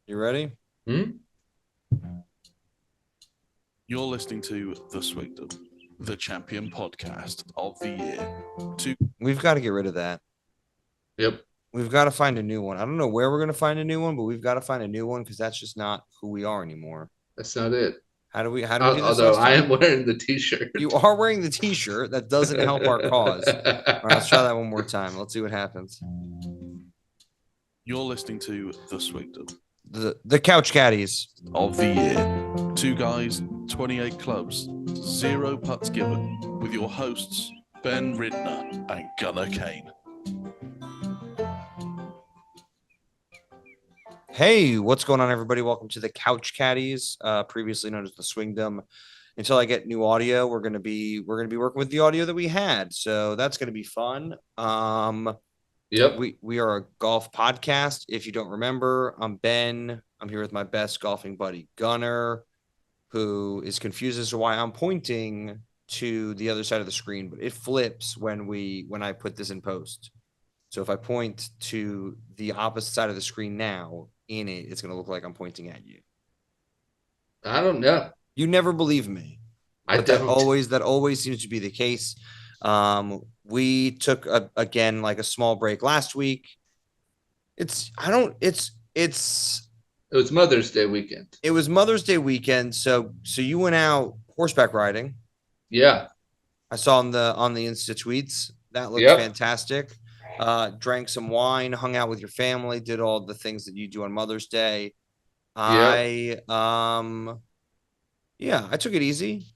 You ready? Hmm? You're listening to The Swigdom, the champion podcast of the year. We've got to get rid of that. Yep. We've got to find a new one. I don't know where we're going to find a new one, but we've got to find a new one because that's just not who we are anymore. That's not it. How do we do this Although last I time? am wearing the t-shirt. You are wearing the t-shirt. That doesn't help our cause. All right, let's try that one more time. Let's see what happens. You're listening to The Swigdom The Couch Caddies. of the year. Two guys, 28 clubs, 0 putts given, with your hosts, Ben Ridner and Gunnar Kane. Hey, what's going on, everybody? Welcome to the Couch Caddies, previously known as the Swingdom. Until I get new audio, we're gonna be working with the audio that we had, so that's gonna be fun. Yep. We are a golf podcast. If you don't remember, I'm Ben. I'm here with my best golfing buddy Gunnar, who is confused as to why I'm pointing to the other side of the screen, but it flips when I put this in post. So if I point to the opposite side of the screen now, it's going to look like I'm pointing at you. I don't know. You never believe me. I But don't. that always seems to be the case. We took again like a small break last week. It was Mother's Day weekend. It was Mother's Day weekend, so you went out horseback riding. Yeah. I saw on the Insta tweets. That looked Yep. fantastic. Drank some wine, hung out with your family, did all the things that you do on Mother's Day. I took it easy.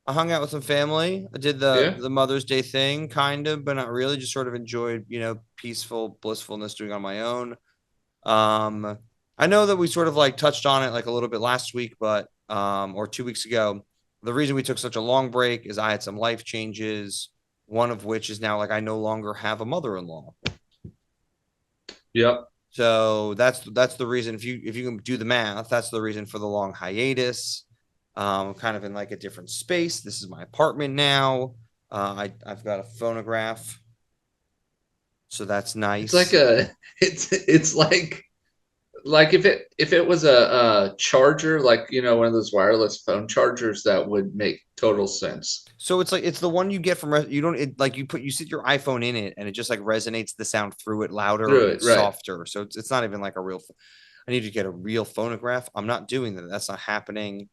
I hung out with some family. I did the Mother's Day thing, kind of, but not really. Just sort of enjoyed, peaceful blissfulness doing on my own. I know that we sort of like touched on it like a little bit last week, but or 2 weeks ago. The reason we took such a long break is I had some life changes. One of which is now like I no longer have a mother-in-law. Yep. So that's the reason. If you can do the math, that's the reason for the long hiatus. I'm kind of in like a different space. This is my apartment now. I've got a phonograph, so that's nice. It's like if it was a charger, like one of those wireless phone chargers, that would make total sense. So it's the one you get from you sit your iPhone in it and it just like resonates the sound through it louder and softer. So it's not even like a real. I need to get a real phonograph. I'm not doing that. That's not happening.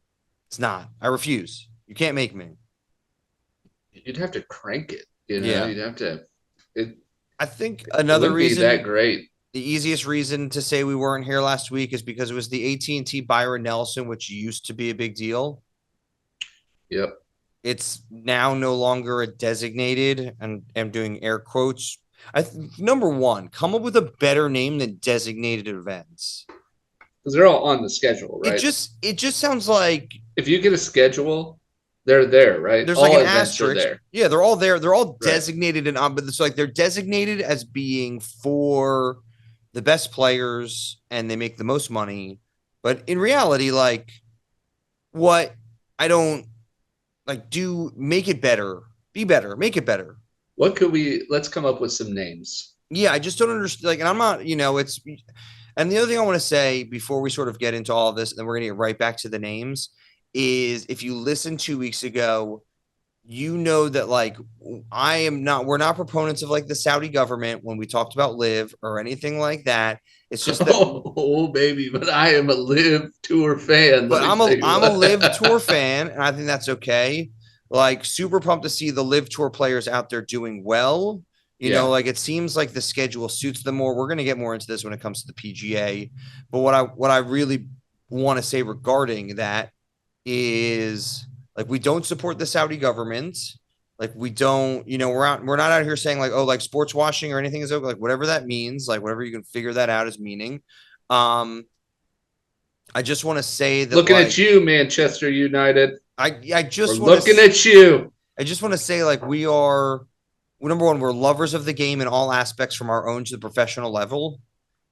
It's not. I refuse. You can't make me. You'd have to crank it. Yeah. You'd have to. I think another reason be that great. The easiest reason to say we weren't here last week is because it was the AT&T Byron Nelson, which used to be a big deal. Yep. It's now no longer a designated, and I'm doing air quotes. Number one, come up with a better name than designated events. Because they're all on the schedule, right? It just sounds like if you get a schedule, they're there, right? There's all like an events asterisk. Are there. Yeah, they're all there. They're all designated and on, but it's like they're designated as being for the best players and they make the most money. But in reality, like what I don't like do make it better, be better, make it better. What could let's come up with some names. Yeah, I just don't understand. Like, and I'm not, and the other thing I want to say before we sort of get into all of this, and then we're going to get right back to the names, is if you listened 2 weeks ago, that like we're not proponents of like the Saudi government when we talked about LIV or anything like that. It's just that oh baby, but I am a LIV Tour fan. But I'm a LIV Tour fan, and I think that's okay. Like super pumped to see the LIV Tour players out there doing well. Like it seems like the schedule suits them more. We're going to get more into this when it comes to the PGA. But what I really want to say regarding that is like we don't support the Saudi government. Like we don't, we're not out here saying like, oh, like sports washing or anything is okay. Like whatever that means, like whatever you can figure that out as meaning. I just want to say that looking at you, Manchester United. I just looking at you. I just want to say like we are number one, we're lovers of the game in all aspects from our own to the professional level.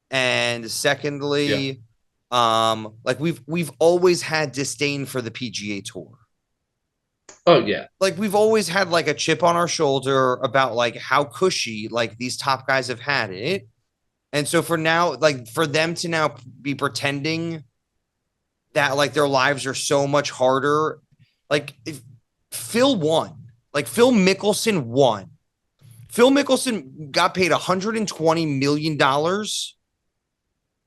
And secondly, like we've always had disdain for the PGA Tour. Oh yeah. Like we've always had like a chip on our shoulder about like how cushy like these top guys have had it. And so for now, like for them to now be pretending that like their lives are so much harder, like if Phil won, like Phil Mickelson won. Phil Mickelson got paid $120 million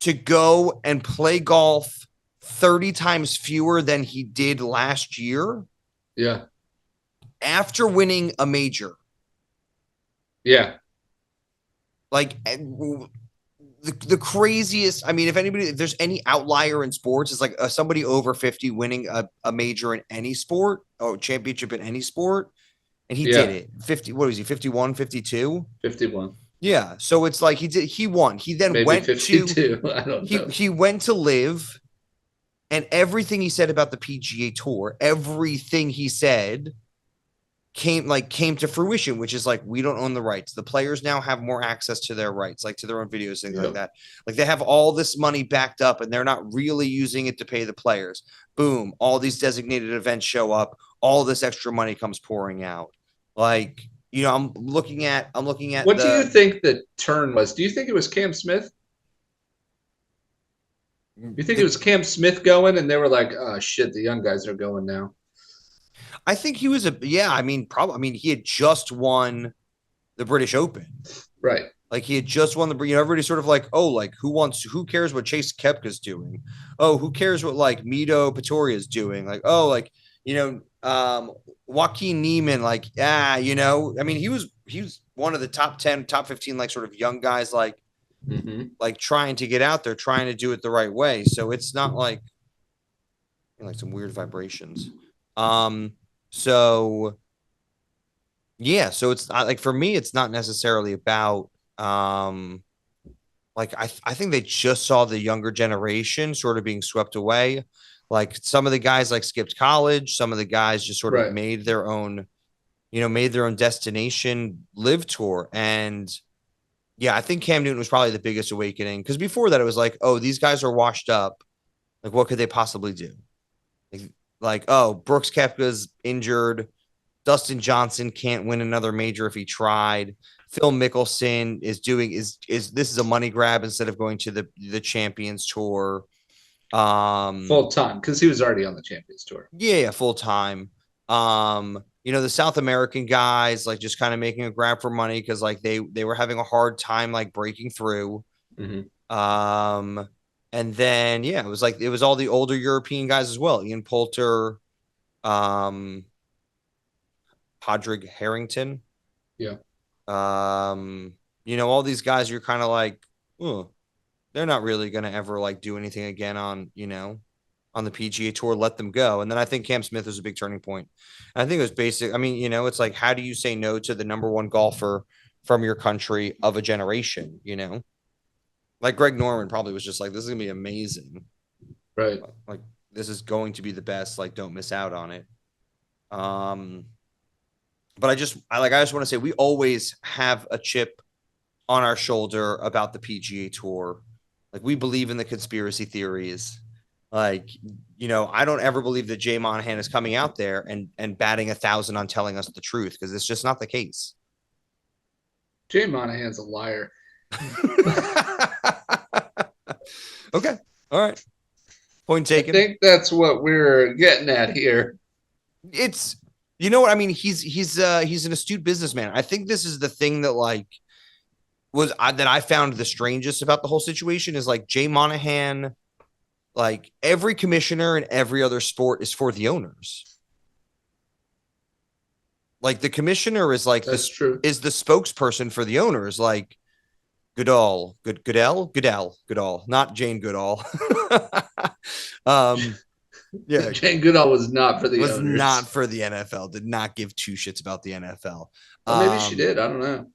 to go and play golf 30 times fewer than he did last year. Yeah. After winning a major. Yeah. Like the craziest. I mean, if there's any outlier in sports, it's like somebody over 50 winning a major in any sport, championship in any sport. And he did it. 50, what was he, 51, 52? 51. Yeah. So it's like he won. He then maybe went 52. I don't know. He went to LIV, and everything he said about the PGA Tour, everything he said came to fruition, which is like, we don't own the rights. The players now have more access to their rights, like to their own videos, things like that. Like they have all this money backed up and they're not really using it to pay the players. Boom. All these designated events show up. All this extra money comes pouring out. Like, you know, I'm looking at what do you think the turn was? Do you think it was Cam Smith? You think it was Cam Smith going and they were like, oh shit, the young guys are going now? I think he was he had just won the British Open. Right. Like he had just won everybody's sort of like, oh, like who cares what Chase Koepka's doing? Oh, who cares what like Mito Petoria's doing? Like, oh, like, Joaquin Neiman, like, I mean, he was one of the top 10, top 15, like sort of young guys, like, like trying to get out there, trying to do it the right way. So it's not like some weird vibrations. So yeah, so it's not like, for me, it's not necessarily about, like, I think they just saw the younger generation sort of being swept away. Like some of the guys like skipped college, some of the guys just sort of made their own destination LIV tour. And yeah, I think Cam Newton was probably the biggest awakening, because before that it was like, oh, these guys are washed up. Like, what could they possibly do? Like, oh, Brooks Koepka's injured. Dustin Johnson can't win another major if he tried. Phil Mickelson is this is a money grab instead of going to the Champions Tour. Full time, because he was already on the Champions Tour. Yeah, full time. The South American guys, like, just kind of making a grab for money because like they were having a hard time like breaking through. And then it was all the older European guys as well. Ian Poulter, Padraig Harrington. Yeah. All these guys, you're kind of like, oh, they're not really going to ever like do anything again on the PGA Tour. Let them go. And then I think Cam Smith was a big turning point. And I think it was basic. I mean, it's like, how do you say no to the number one golfer from your country of a generation? Like Greg Norman probably was just like, this is gonna be amazing. Right. Like, this is going to be the best. Like, don't miss out on it. But I just want to say, we always have a chip on our shoulder about the PGA Tour. Like, we believe in the conspiracy theories. Like, I don't ever believe that Jay Monahan is coming out there and batting 1,000 on telling us the truth, because it's just not the case. Jay Monahan's a liar. Okay. All right. Point taken. I think that's what we're getting at here. It's, what I mean? He's an astute businessman. I think this is the thing that like that I found the strangest about the whole situation is like Jay Monahan, like every commissioner in every other sport is for the owners. Like the commissioner is like is the spokesperson for the owners. Like Goodall, not Jane Goodall. Yeah, Jane Goodall was not for the owners. Not for the NFL. Did not give two shits about the NFL. Well, maybe she did. I don't know.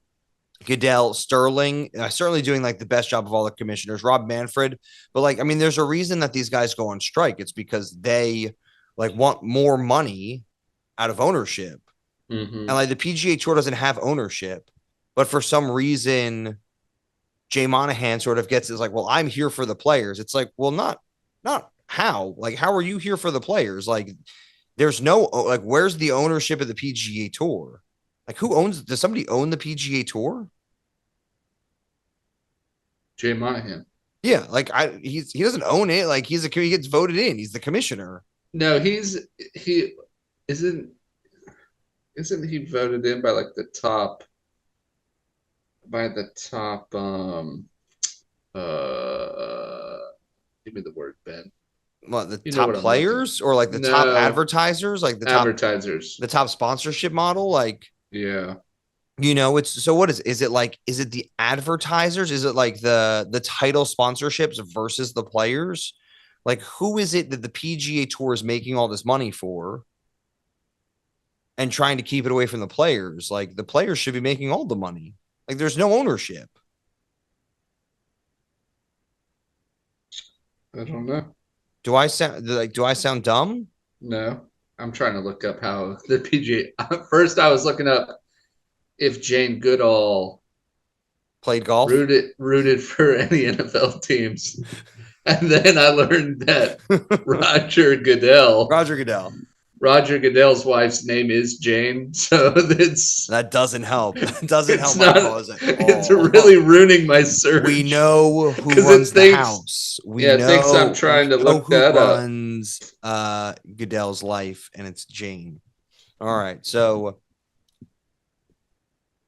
Goodell, Sterling, certainly doing like the best job of all the commissioners. Rob Manfred, but like, I mean, there's a reason that these guys go on strike. It's because they like want more money out of ownership, and like the PGA Tour doesn't have ownership, but for some reason, Jay Monahan sort of gets is like, well, I'm here for the players. It's like, well, not how. Like, how are you here for the players? Like, there's no like, where's the ownership of the PGA Tour? Like, does somebody own the PGA Tour? Jay Monahan. Yeah, like he doesn't own it. Like he gets voted in. He's the commissioner. No, he isn't he voted in by like the top give me the word, Ben. What, the You know top what players or like the top advertisers, like the advertisers, the top sponsorship model, like yeah. It's so what is it like? Is it the advertisers? Is it like the title sponsorships versus the players? Like who is it that the PGA Tour is making all this money for and trying to keep it away from the players? Like the players should be making all the money. Like there's no ownership. I don't know. Do I sound dumb? No, I'm trying to look up how the PGA. First, I was looking up if Jane Goodall played golf, rooted for any NFL teams, and then I learned that Roger Goodell's wife's name is Jane, so that doesn't help. It doesn't help my cause at all. It's really ruining my search. We know who runs the house. It thinks I'm trying to look that up. Runs Goodell's life, and it's Jane. All right, so I'm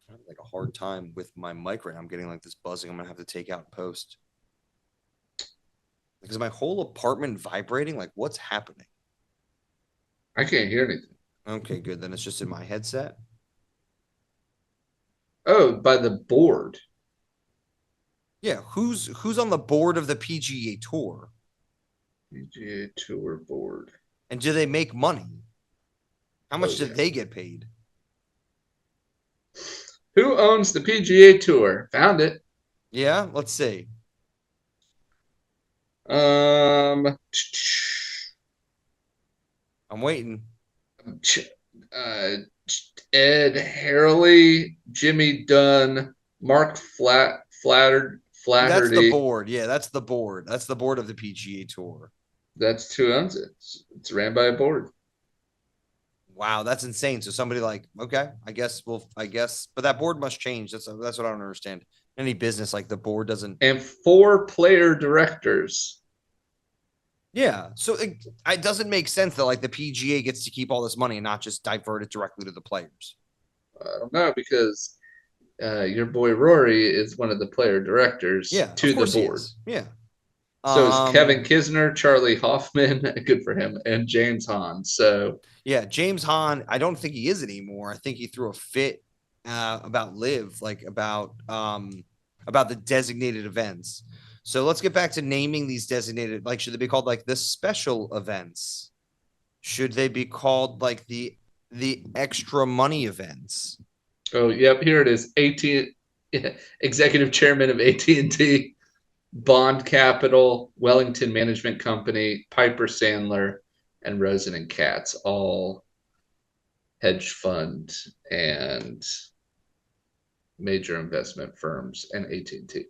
having like a hard time with my mic right now. I'm getting like this buzzing. I'm gonna have to take out and post because my whole apartment vibrating. Like, what's happening? I can't hear anything. Okay, good. Then it's just in my headset. Oh, by the board. Yeah, who's on the board of the PGA Tour? PGA Tour board. And do they make money? How much do they get paid? Who owns the PGA Tour? Found it. Yeah, let's see. I'm waiting. Ed Harley, Jimmy Dunn, Mark Flattery. That's the board. Yeah, that's the board. That's the board of the PGA Tour. That's who owns it. It's ran by a board. Wow, that's insane. So somebody like, okay, I guess, but that board must change. That's what I don't understand. Any business like the board doesn't. And 4 player directors. Yeah, so it doesn't make sense that like the PGA gets to keep all this money and not just divert it directly to the players. I don't know, because your boy Rory is one of the player directors to the board. Yeah. So it's Kevin Kisner, Charlie Hoffman, good for him, and James Hahn. So yeah, James Hahn, I don't think he is anymore. I think he threw a fit about LIV, like about the designated events. So let's get back to naming these designated, like, should they be called like the special events? Should they be called like the extra money events? Oh, yep. Here it is. Executive chairman of AT&T, Bond Capital, Wellington Management Company, Piper Sandler, and Rosen and Katz, all hedge fund and major investment firms, and AT&T.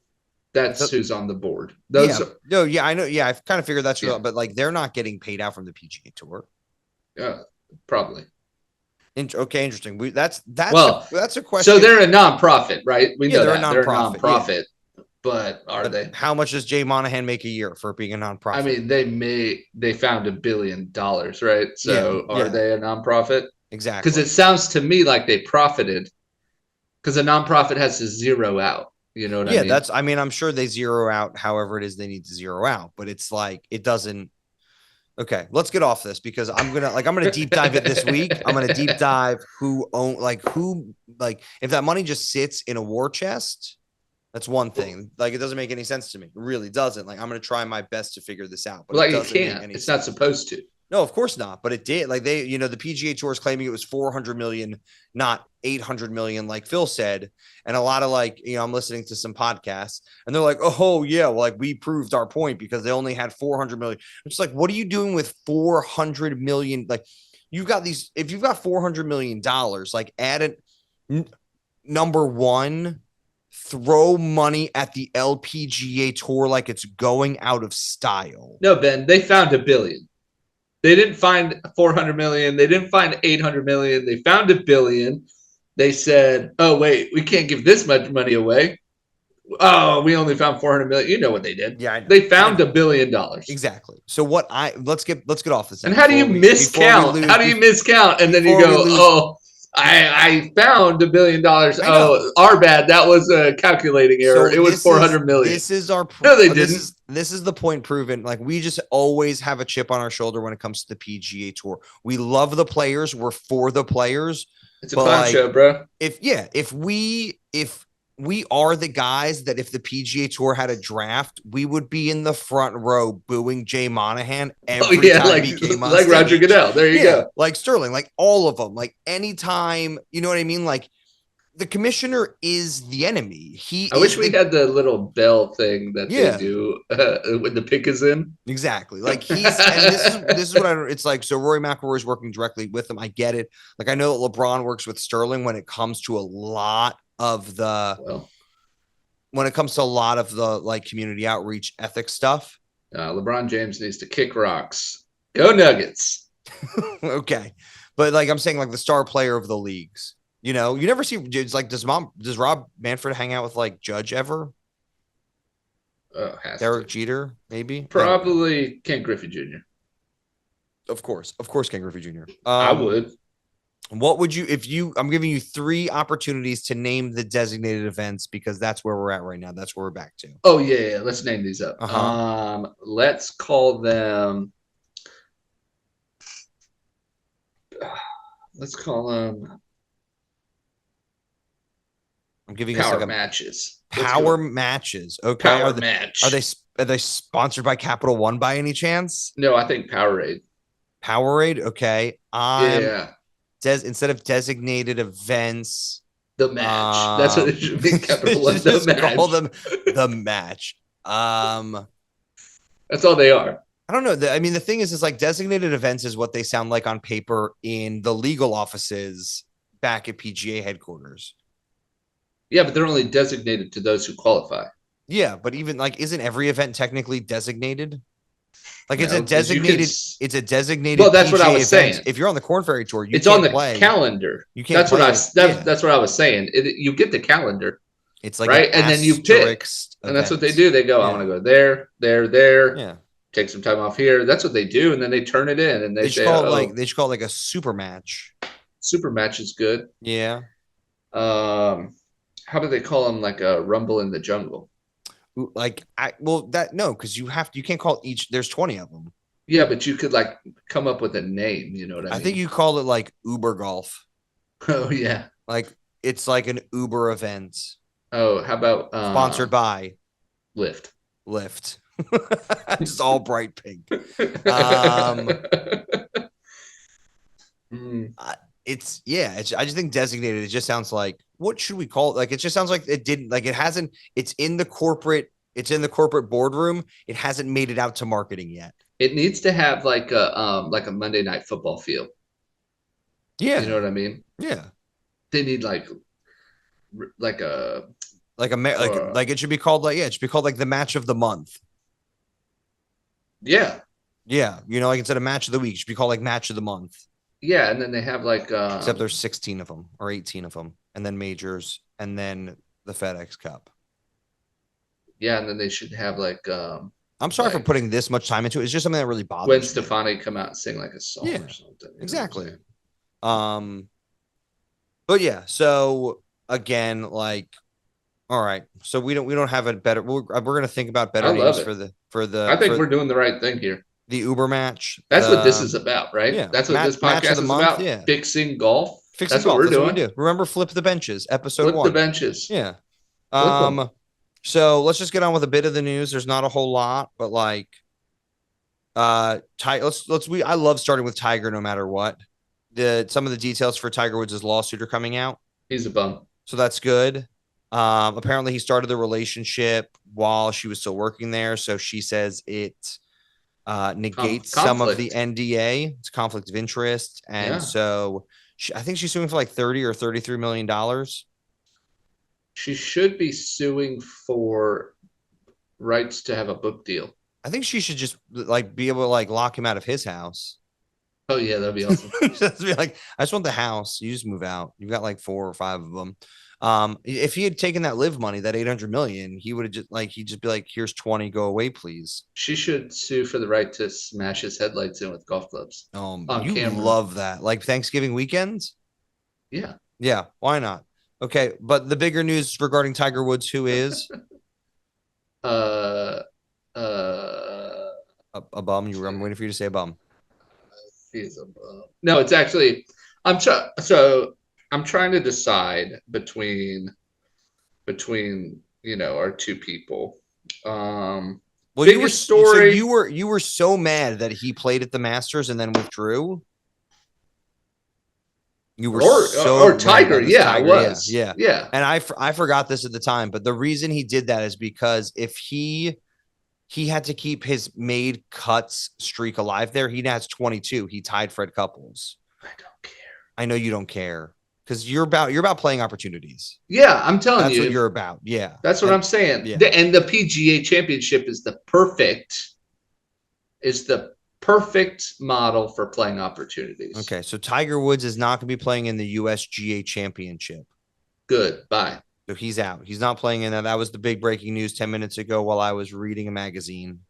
That's who's on the board. I know. Yeah, I kind of figured that's but like they're not getting paid out from the PGA Tour. Yeah, probably. Okay, interesting. That's a question. So they're a nonprofit, right? We know they're that. They're a nonprofit. But are they? How much does Jay Monahan make a year for being a nonprofit? I mean, they found $1 billion, right? So are they a nonprofit? Exactly. Because it sounds to me like they profited, because a nonprofit has to zero out. You know what I mean? Yeah, I'm sure they zero out however it is they need to zero out, but it's like it doesn't. Okay, let's get off this because I'm gonna deep dive it this week. I'm gonna deep dive if that money just sits in a war chest, that's one thing. Like it doesn't make any sense to me. It really doesn't. Like I'm gonna try my best to figure this out. But like it can't. It's not supposed to. No, of course not. But it did. Like the PGA Tour is claiming it was 400 million, not 800 million, like Phil said. And a lot of I'm listening to some podcasts and they're like, oh yeah, well, like we proved our point because they only had 400 million. It's like, what are you doing with 400 million? Like you've got if you've got $400 million, like add it. Number one, throw money at the LPGA Tour like it's going out of style. No, Ben, they found $1 billion. They didn't find 400 million. They didn't find 800 million. They found $1 billion. They said, oh, wait, we can't give this much money away. oh, we only found 400 million. You know what they did? Yeah, I know. They found $1 billion. Exactly. So let's get off this. And how do you miscount? How do you miscount? And then you go, oh, I found $1 billion. Oh, our bad. That was a calculating error. It was 400 million. This is our no, they didn't. This is the point proven. Like, we just always have a chip on our shoulder when it comes to the PGA Tour. We love the players. We're for the players. It's a clown show, bro. If we are the guys that if the PGA Tour had a draft, we would be in the front row booing Jay Monahan every time he came on like stage. Roger Goodell. There you go. Like Sterling, like all of them. Like anytime, you know what I mean? Like the commissioner is the enemy. I wish we had the little bell thing that they do when the pick is in. Exactly. Like and this is what it's like. So Rory McIlroy is working directly with him. I get it. Like I know that LeBron works with Sterling when it comes to a lot of the like community outreach ethics stuff. LeBron James needs to kick rocks. Go Nuggets. Okay. But like I'm saying, like the star player of the leagues, you know, you never see it's like does Rob Manfred hang out with like Judge ever? Derek Jeter, maybe? Probably Ken Griffey Jr. Of course, Ken Griffey Jr. I would. What would you, I'm giving you 3 opportunities to name the designated events because that's where we're at right now. That's where we're back to. Oh, yeah. Let's name these up. Let's call them. I'm giving power us like matches. Power matches. Okay. Power match. Are they sponsored by Capital One by any chance? No, I think Powerade. Powerade. Okay. Yeah. Instead of designated events, the match. That's what it should be. Capital One. The match. Call them the match. That's all they are. I don't know. I mean, the thing is like designated events is what they sound like on paper in the legal offices back at PGA headquarters. Yeah, but they're only designated to those who qualify. Yeah, but even like, isn't every event technically designated? Like it's a designated. It's a designated. Well, that's PGA what I was saying. If you're on the Corn Ferry Tour, it's on the calendar. You can't. That's what I was saying. You get the calendar. It's like right, and then you pick, and that's what they do. They go, I want to go there. Yeah. Take some time off here. That's what they do, and then they turn it in, and they say, they should call it like a super match. Super match is good. Yeah. How do they call them? Like a Rumble in the Jungle. Because you can't call each. There's 20 of them. Yeah, but you could like come up with a name. You know what I mean? I think you call it like Uber Golf. Oh yeah. Like it's like an Uber event. Oh, how about sponsored by Lyft? Just all bright pink. I just think designated. It just sounds like, what should we call it? Like, it just sounds like it didn't, like it hasn't, it's in the corporate boardroom. It hasn't made it out to marketing yet. It needs to have like a Monday Night Football feel. Yeah. You know what I mean? Yeah. They need like it should be called it should be called like the match of the month. Yeah. Yeah. You know, like instead of match of the week, it should be called like match of the month. Yeah. And then they have like, except there's 16 of them or 18 of them, and then majors, and then the FedEx Cup. Yeah. And then they should have like, I'm sorry for putting this much time into it. It's just something that really bothers me. When Stefani come out and sing like a song or something. Exactly. But yeah, so again, like, all right, so we don't have a better. We're gonna think about better names for the. I think we're doing the right thing here. The Uber match. That's what this is about, right? Yeah, that's what this podcast is about. Yeah. Fixing golf. That's what we're doing. What we do. Remember, Flip the Benches, episode 1. Flip the benches. Yeah. So let's just get on with a bit of the news. There's not a whole lot, but like, I love starting with Tiger no matter what. Some of the details for Tiger Woods' lawsuit are coming out. He's a bum. So that's good. Apparently he started the relationship while she was still working there. So she says it negates some of the NDA. It's conflict of interest. And so I think she's suing for like $30 or $33 million. She should be suing for rights to have a book deal. I think she should just like be able to like lock him out of his house. Oh yeah, that'd be awesome. Just be like, I just want the house. You just move out. You've got like 4 or 5 of them. If he had taken that live money, that 800 million, he would have he'd just be like, here's 20, go away, please. She should sue for the right to smash his headlights in with golf clubs. On You camera. love that. Like Thanksgiving weekends? Yeah. Yeah, why not? Okay, but the bigger news regarding Tiger Woods, who is A bum. I'm waiting for you to say a bum. He's a bum. No, it's actually I'm trying to decide between our two people. Well, biggest story. So you were so mad that he played at the Masters and then withdrew. You were or Tiger, yeah, Tiger. I was, yeah. And I forgot this at the time, but the reason he did that is because if he had to keep his made cuts streak alive there, he has 22. He tied Fred Couples. I don't care. I know you don't care because you're about playing opportunities. Yeah, I'm telling that's you, what you're about. Yeah, that's what I'm saying. Yeah. And the PGA Championship is the perfect model for playing opportunities. Okay, so Tiger Woods is not going to be playing in the USGA Championship. Good, bye. So he's out. He's not playing in that. That was the big breaking news 10 minutes ago while I was reading a magazine.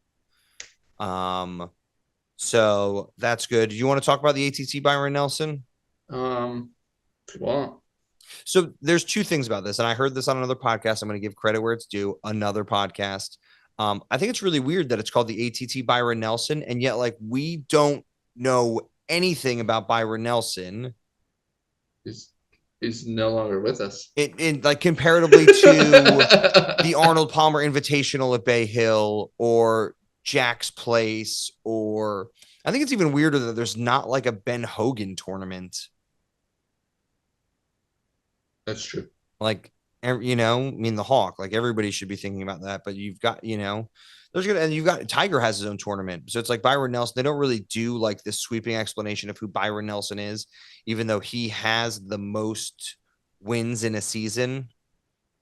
So that's good. Do you want to talk about the ATT Byron Nelson? If you want. So there's two things about this, and I heard this on another podcast. I'm going to give credit where it's due. Another podcast. I think it's really weird that it's called the ATT Byron Nelson, and yet we don't know anything about Byron Nelson. He's no longer with us. Comparatively to the Arnold Palmer Invitational at Bay Hill or Jack's Place, or I think it's even weirder that there's not a Ben Hogan tournament. That's true. The Hawk, everybody should be thinking about that, but you've got, you've got Tiger has his own tournament. So it's Byron Nelson. They don't really do this sweeping explanation of who Byron Nelson is, even though he has the most wins in a season.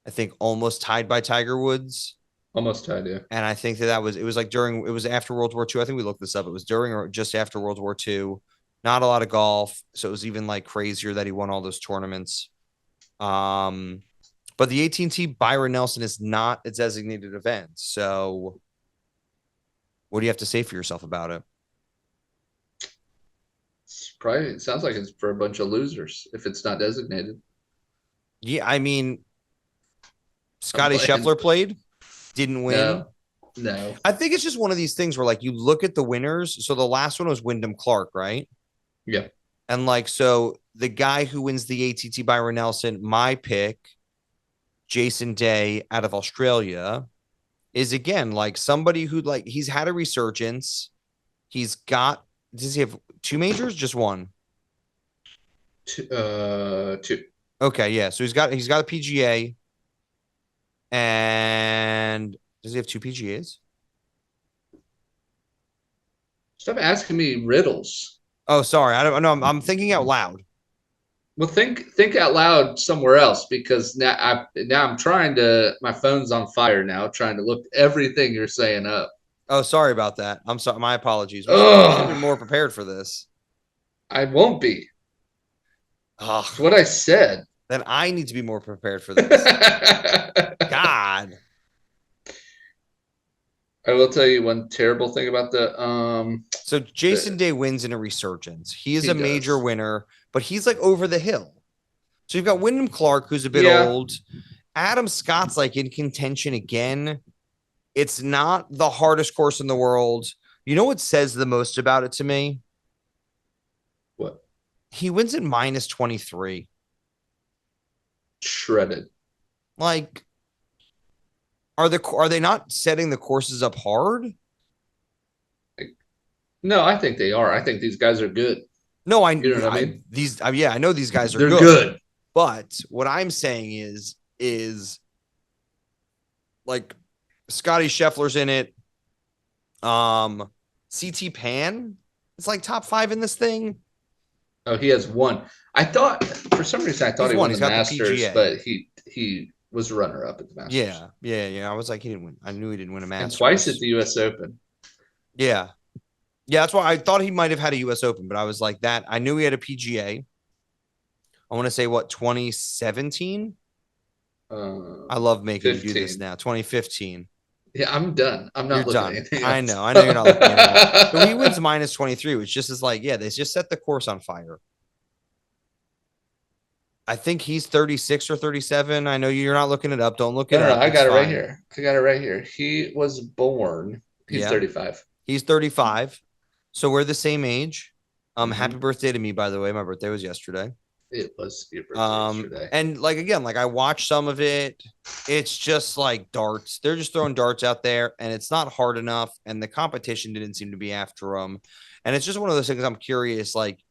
I think almost tied by Tiger Woods. Almost tied, yeah. And I think it was after World War II. I think we looked this up. It was during or just after World War II. Not a lot of golf. So it was even crazier that he won all those tournaments. But the AT&T Byron Nelson is not a designated event. So what do you have to say for yourself about it? It sounds like it's for a bunch of losers if it's not designated. Yeah, Scotty Scheffler played, didn't win. No. I think it's just one of these things where you look at the winners. So the last one was Wyndham Clark, right? Yeah. And so the guy who wins the ATT Byron Nelson, my pick, Jason Day out of Australia, is again somebody who he's had a resurgence. Does he have two majors? Just one? Two. Okay, yeah. So he's got a PGA. And does he have two PGAs? Stop asking me riddles. Oh, sorry. I don't know. I'm thinking out loud. Well, think out loud somewhere else, because now I'm trying to. My phone's on fire now, trying to look everything you're saying up. Oh, sorry about that. I'm sorry. My apologies. We should be more prepared for this. I won't be. That's what I said. Then I need to be more prepared for this. God. I will tell you one terrible thing about the So Jason Day wins in a resurgence. He is a major winner, but he's over the hill. So you've got Wyndham Clark, who's a bit old. Adam Scott's in contention again. It's not the hardest course in the world. You know what says the most about it to me? What? He wins at -23. Shredded. Are they not setting the courses up hard? No, I think they are. I think these guys are good. No, I know what I mean? I know these guys are They're good. But what I'm saying is Scotty Scheffler's in it. CT Pan, it's top 5 in this thing. Oh, he has one. I thought for some reason he won the Masters, but he was runner up at the Masters. Yeah. I was he didn't win. I knew he didn't win a Masters. And twice at the U.S. Open. Yeah. That's why I thought he might have had a U.S. Open, but I was that. I knew he had a PGA. I want to say 2017. I love making 15. you do this now. 2015. Yeah, I'm done. I'm not You're looking done. at anything I else. know. I know you're not looking at it. So he wins minus 23, which just is like, yeah, they just set the course on fire. I think he's 36 or 37. I know you're not looking it up. Don't look it No, up. I It's got it right fine. here. I got it right here. He was born. He's Yeah. 35. He's 35. So we're the same age. Mhm. Happy birthday to me, by the way. My birthday was yesterday. It was your birthday yesterday. And like again, like I watched some of it. It's just like darts. They're just throwing darts out there, and it's not hard enough. And the competition didn't seem to be after them. And it's just one of those things. I'm curious, like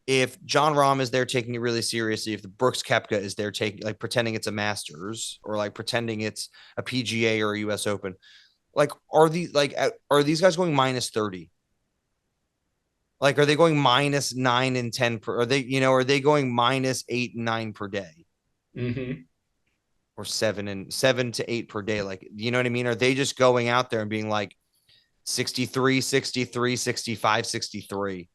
if John Rahm is there taking it really seriously, if the Brooks Koepka is there taking like pretending it's a Masters or like pretending it's a PGA or a US Open, like are these guys going minus 30? Like, are they going minus 9 and 10 per? Are they going minus 8 and 9 per day? Mm-hmm. Or 7 to 8 per day? Like, you know what I mean? Are they just going out there and being like 63, 63, 65, 63?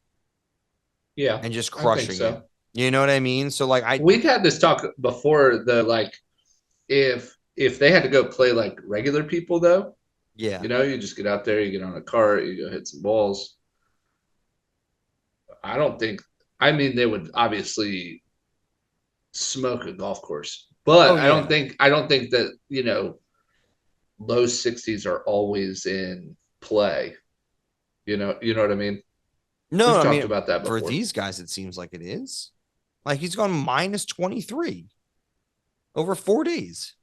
Yeah. And just crushing so. it. You know what I mean? So like we've had this talk before, if they had to go play like regular people though. Yeah. You just get out there, you get on a cart, you go hit some balls. They would obviously smoke a golf course, but I don't think that, low 60s are always in play. You know what I mean? No, We've talked about that before. For these guys, it seems like it is. Like he's gone minus 23 over 4 days.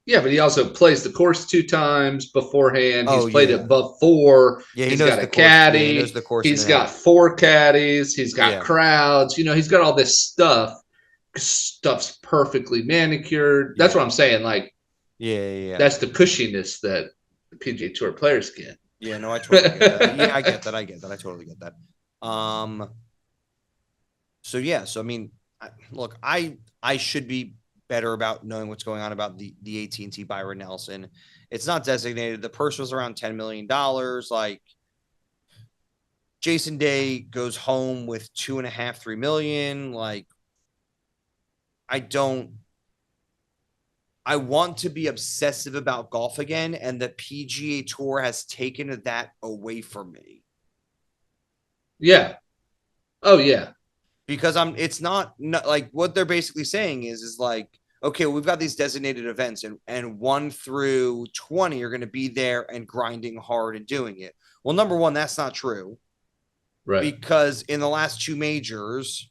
Yeah, but he also plays the course 2 times beforehand. He's played it before. Yeah, he's got a caddy. Yeah, he knows the course. He's got 4 caddies. He's got crowds. He's got all this stuff. Stuff's perfectly manicured. That's what I'm saying. Like, yeah. That's the cushiness that the PGA Tour players get. Yeah, no, I totally get that. Yeah, I get that. I totally get that. So yeah, I mean, look, I should be better about knowing what's going on about the AT&T Byron Nelson. It's not designated. The purse was around $10 million. Like Jason Day goes home with 2.5-3 million. Like I want to be obsessive about golf again, and the PGA Tour has taken that away from me. Yeah. Oh yeah. Because it's not like what they're basically saying is like, okay, we've got these designated events and 1 through 20 are going to be there and grinding hard and doing it. Well, number one, that's not true. Right. Because in the last 2 majors,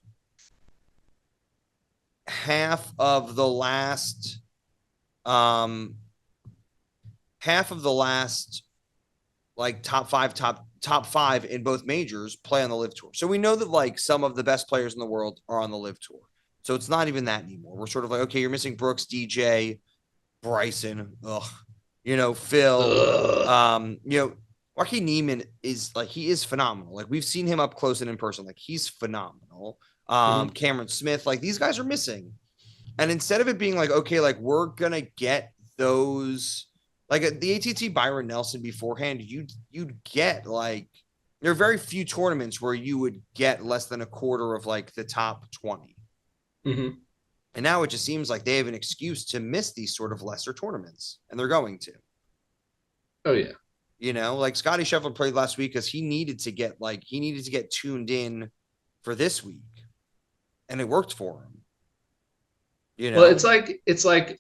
half of the last like top five in both majors play on the LIV Tour. So we know that like some of the best players in the world are on the LIV Tour. So it's not even that anymore. We're sort of like, okay, you're missing Brooks, DJ, Bryson, Phil, Joaquin Niemann is like, he is phenomenal. Like we've seen him up close and in person. Like he's phenomenal. Cameron Smith, like these guys are missing. And instead of it being like, okay, like we're going to get those, like the AT&T Byron Nelson beforehand, you'd get like, there are very few tournaments where you would get less than a quarter of like the top 20. Mm-hmm. And now it just seems like they have an excuse to miss these sort of lesser tournaments, and they're going to. Oh yeah. Like Scotty Scheffler played last week because he needed to get tuned in for this week, and it worked for him. Well, it's like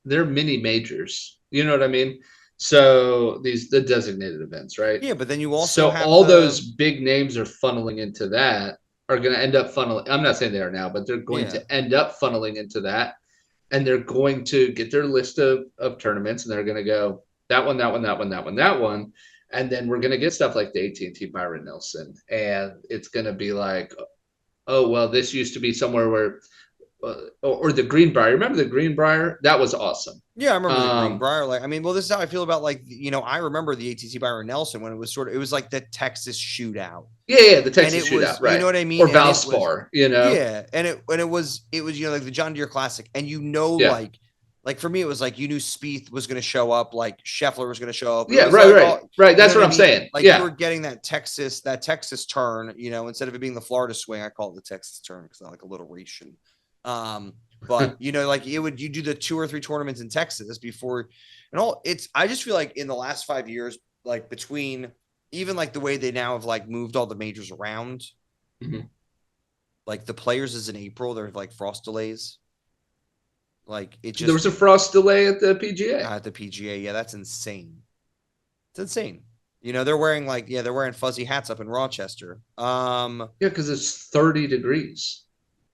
they're mini majors. You know what I mean? So the designated events, right? Yeah, but then you also have all those big names are funneling into that. Are going to end up funneling. I'm not saying they are now, but they're going to end up funneling into that. And they're going to get their list of tournaments, and they're going to go that one. And then we're going to get stuff like the AT&T Byron Nelson. And it's going to be like, oh, well, this used to be somewhere where, or the Greenbrier. Remember the Greenbrier? That was awesome. Yeah, I remember the Greenbrier. Like, I mean, well, this is how I feel about like, I remember the AT&T Byron Nelson when it was like the Texas shootout. Yeah, the Texas shootout, right? You know what I mean? Or Valspar, Yeah, and it was like the John Deere Classic, and like for me, it was like you knew Spieth was going to show up, like Scheffler was going to show up. Yeah, right. That's what I'm saying. Like you were getting that Texas turn, instead of it being the Florida swing, I call it the Texas turn because I like alliteration. But like you do the 2 or 3 tournaments in Texas before and all I just feel like in the last 5 years, like between even like the way they now have like moved all the majors around, like the Players is in April, there's like frost delays. Like it just there was a frost delay at the PGA. At the PGA, yeah, that's insane. It's insane. They're wearing fuzzy hats up in Rochester. Yeah, because it's 30 degrees.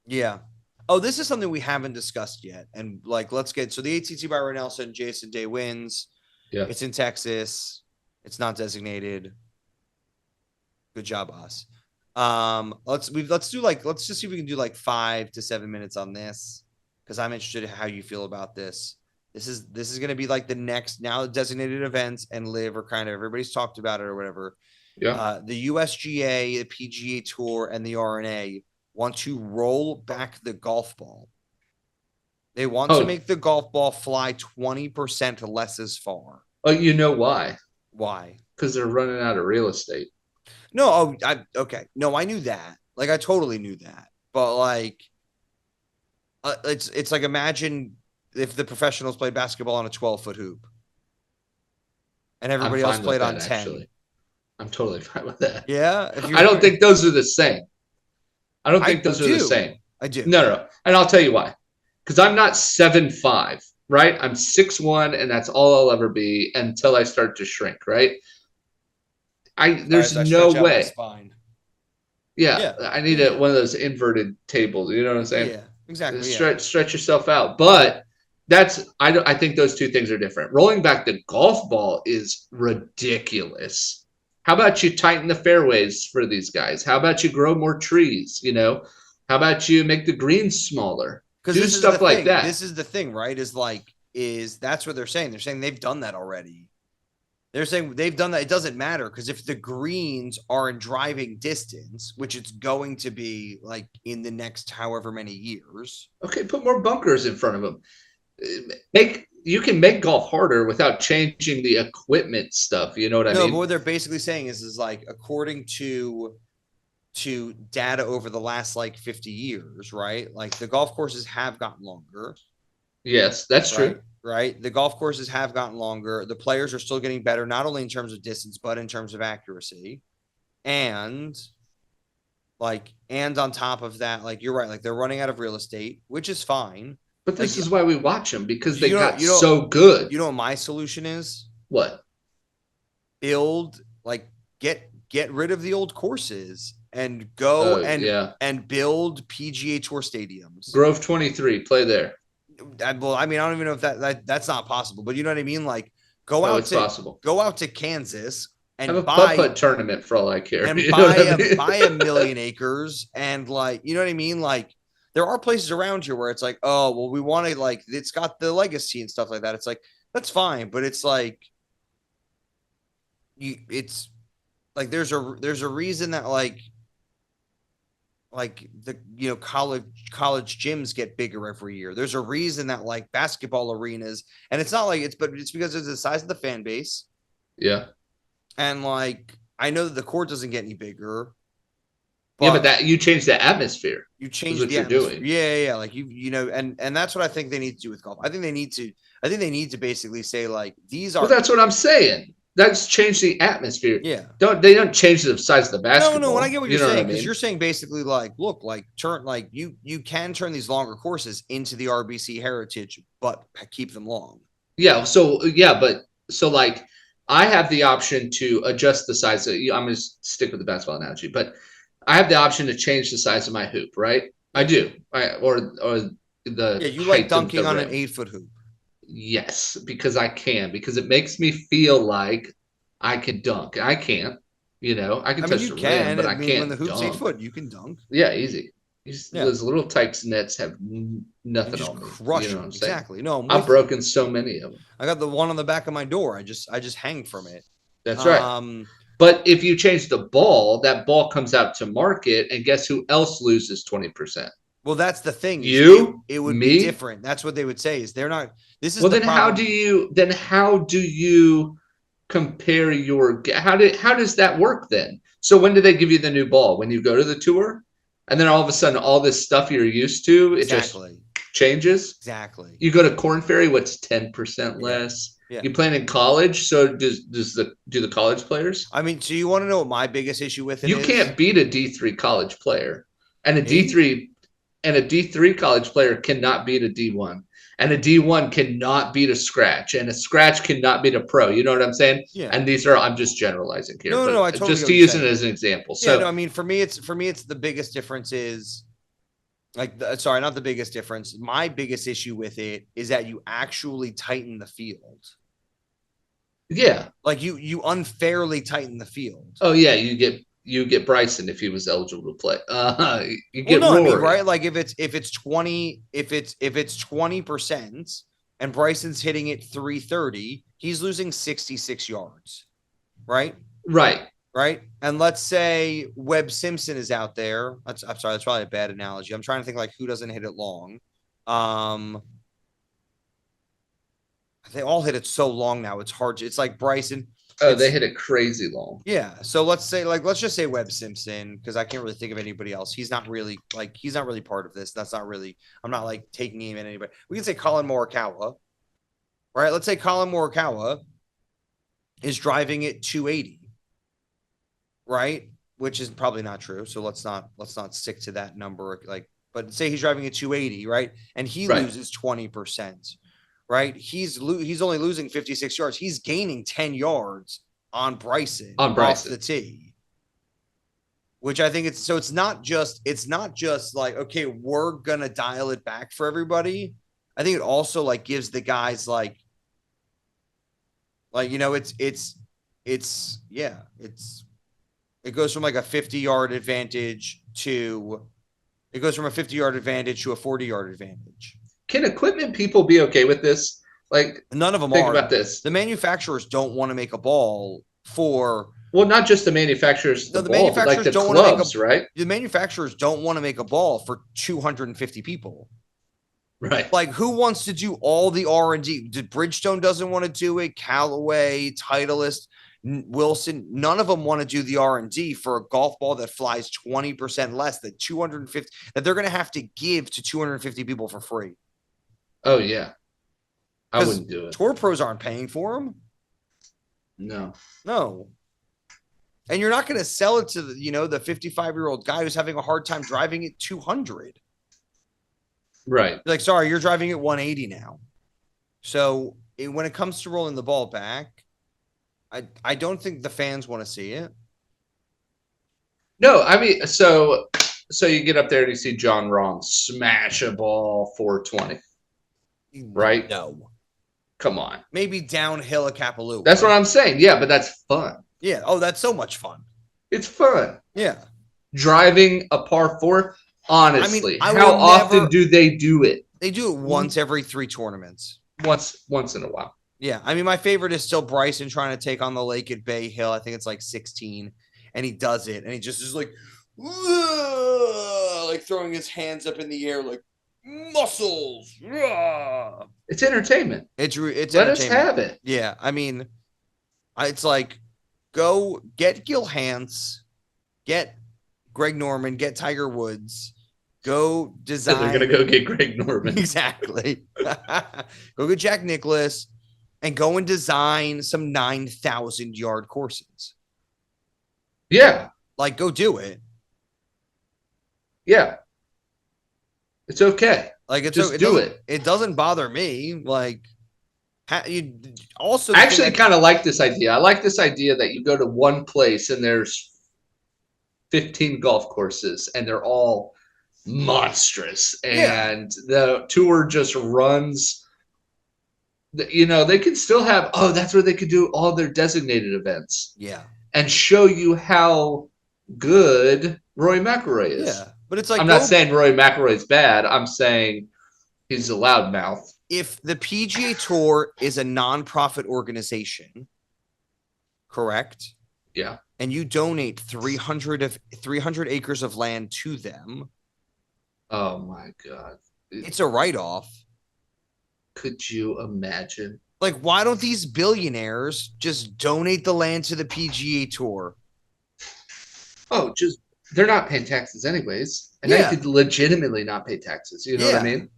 Yeah. Oh, this is something we haven't discussed yet. And like, let's get, so the ATT Byron Nelson, Jason Day wins. Yeah. It's in Texas. It's not designated. Good job, us. Let's just see if we can do like 5 to 7 minutes on this. Cause I'm interested in how you feel about this. This is going to be like the next now designated events and LIV or kind of everybody's talked about it or whatever. Yeah. The USGA, the PGA Tour, and the RNA want to roll back the golf ball. They want to make the golf ball fly 20% less as far. Oh, you know why? Why? Because they're running out of real estate. No, okay. No, I knew that. Like, I totally knew that. But like, it's like imagine if the professionals played basketball on a 12-foot hoop, and everybody else played on 10. Actually. I'm totally fine with that. Yeah, I don't think those are the same. I don't think those are the same. I do. No. And I'll tell you why. Because I'm not 7'5", right? I'm 6'1", and that's all I'll ever be until I start to shrink, right? There's no way. Yeah, I need one of those inverted tables. You know what I'm saying? Yeah, exactly. Stretch yourself out. But I think those two things are different. Rolling back the golf ball is ridiculous. How about you tighten the fairways for these guys? How about you grow more trees? How about you make the greens smaller? Because do stuff like that. This is the thing, right? Is that's what they're saying. They're saying they've done that already. They're saying they've done that. It doesn't matter because if the greens are in driving distance, which it's going to be like in the next however many years. Okay, put more bunkers in front of them. You can make golf harder without changing the equipment stuff. You know what I mean? No, but what they're basically saying is like according to data over the last like 50 years, right? Like the golf courses have gotten longer. Yes, that's true. Right. The golf courses have gotten longer. The players are still getting better, not only in terms of distance, but in terms of accuracy. And on top of that, like you're right, like they're running out of real estate, which is fine. But this is why we watch them, because they got so good. You know what my solution is? What? Build, like get rid of the old courses and go and build PGA Tour stadiums. Grove 23, play there. Well, I mean, I don't even know if that's not possible, but you know what I mean? Like go out to Kansas and have a buy putt turnement for all I care. And buy a million acres and like, you know what I mean? Like there are places around here where it's like, oh, well, we want to like, it's got the legacy and stuff like that. It's like, that's fine. But it's like, it's like, there's a reason that like the, college gyms get bigger every year. There's a reason that like basketball arenas, and it's not like it's because of the size of the fan base. Yeah. And like, I know that the court doesn't get any bigger. But that you change the atmosphere. You change the atmosphere. Doing. Yeah. Like and that's what I think they need to do with golf. I think they need to basically say like these are. Well, that's what I'm saying. That's change the atmosphere. Yeah. They don't change the size of the basketball. No. I get what you're saying because you're saying basically like look like turn like you can turn these longer courses into the RBC heritage, but keep them long. Yeah. So like I have the option to adjust the size. I'm going to stick with the basketball analogy, but I have the option to change the size of my hoop, right? I do. Or the you like dunking on an 8-foot hoop. Yes, because it makes me feel like I can dunk. I can't, I can touch the rim, but I can't. When the hoop's dunk. 8 foot, you can dunk. Yeah, easy. Those little Tykes nets have nothing on me. Crush them. Exactly. No, I've broken so many of them. I got the one on the back of my door. I just hang from it. That's right. But if you change the ball, that ball comes out to market, and guess who else loses 20%? Well, that's the thing. It would be different. That's what they would say. Is they're not. This is well. Then how do you compare your? How does that work then? So when do they give you the new ball? When you go to the tour? And then all of a sudden, all this stuff you're used to, it just changes. Exactly. You go to Corn Ferry, what's 10% less? Yeah. You playing in college, so do the college players? I mean, so you want to know what my biggest issue with it is? You can't beat a D3 college player, and a D3 college player cannot beat a D1, and a D1 cannot beat a scratch, and a scratch cannot beat a pro. You know what I'm saying? Yeah. And these are, I'm just generalizing here. No, I totally just to use it as an example. Yeah, so no, I mean, for me, it's the biggest difference is. Sorry, not the biggest difference. My biggest issue with it is that you actually tighten the field. Yeah. Like you unfairly tighten the field. Oh yeah, you get Bryson if he was eligible to play. You get Rory. I mean, right? Like if it's 20% and Bryson's hitting it 330, he's losing 66 yards. Right? Right. And let's say Webb Simpson is out there. I'm sorry, that's probably a bad analogy. I'm trying to think like who doesn't hit it long. They all hit it so long now. It's hard. It's like Bryson. Oh, they hit it crazy long. Yeah. So let's just say Webb Simpson, because I can't really think of anybody else. He's not really part of this. That's not really, I'm not like taking aim at anybody. We can say Colin Morikawa. Right. Let's say Colin Morikawa is driving it 280. Right. Which is probably not true. So let's not stick to that number. But say he's driving it 280. Right. And he loses 20%. Right. He's only losing 56 yards. He's gaining 10 yards on Bryson off the tee. Which I think it's not just like, okay, we're going to dial it back for everybody. I think it also like gives the guys it goes from like a 50-yard advantage to a 40-yard advantage. Can equipment people be okay with this? Like, none of them think are. about this. The manufacturers don't want to make a ball for. Well, not just the manufacturers. The manufacturers like the don't clubs, want to make right? The manufacturers don't want to make a ball for 250 people. Right. Like, who wants to do all the R&D? Bridgestone doesn't want to do it. Callaway, Titleist, Wilson, none of them want to do the R&D for a golf ball that flies 20% less than 250 that they're going to have to give to 250 people for free. Oh yeah, I wouldn't do it. Tour pros aren't paying for them. No. And you're not going to sell it to the 55-year-old guy who's having a hard time driving it 200. Right. Like, sorry, you're driving it 180 now. So when it comes to rolling the ball back, I don't think the fans want to see it. No, I mean, so you get up there and you see John Rahm smash a ball 420. Right? No. Come on. Maybe downhill at Kapalua. That's what I'm saying. Yeah, but that's fun. Yeah. Oh, that's so much fun. It's fun. Yeah. Driving a par 4, honestly. I mean, how often do they do it? They do it once every 3 tournaments. Once in a while. Yeah. I mean, my favorite is still Bryson trying to take on the lake at Bay Hill. I think it's like 16. And he does it. And he just is like throwing his hands up in the air like, muscles. It's entertainment. It's Let us have it. Yeah, I mean, it's like go get Gil Hanse, get Greg Norman, get Tiger Woods, go design. They're gonna go get Greg Norman. Exactly. Go get Jack Nicklaus and go and design some 9,000-yard courses. Yeah, like go do it. Yeah. It's okay. Like it's just do it. It doesn't bother me. Like you also I actually kind of like this idea. I like this idea that you go to one place and there's 15 golf courses and they're all monstrous and the tour just runs. They can still have. Oh, that's where they could do all their designated events. Yeah, and show you how good Rory McIlroy is. Yeah. But it's like I'm not saying Rory McIlroy's bad. I'm saying he's a loudmouth. If the PGA Tour is a nonprofit organization, correct? Yeah. And you donate 300 acres of land to them. Oh my God. It's a write-off. Could you imagine? Like, why don't these billionaires just donate the land to the PGA Tour? Oh, just they're not paying taxes anyways, and they could legitimately not pay taxes. You know what I mean?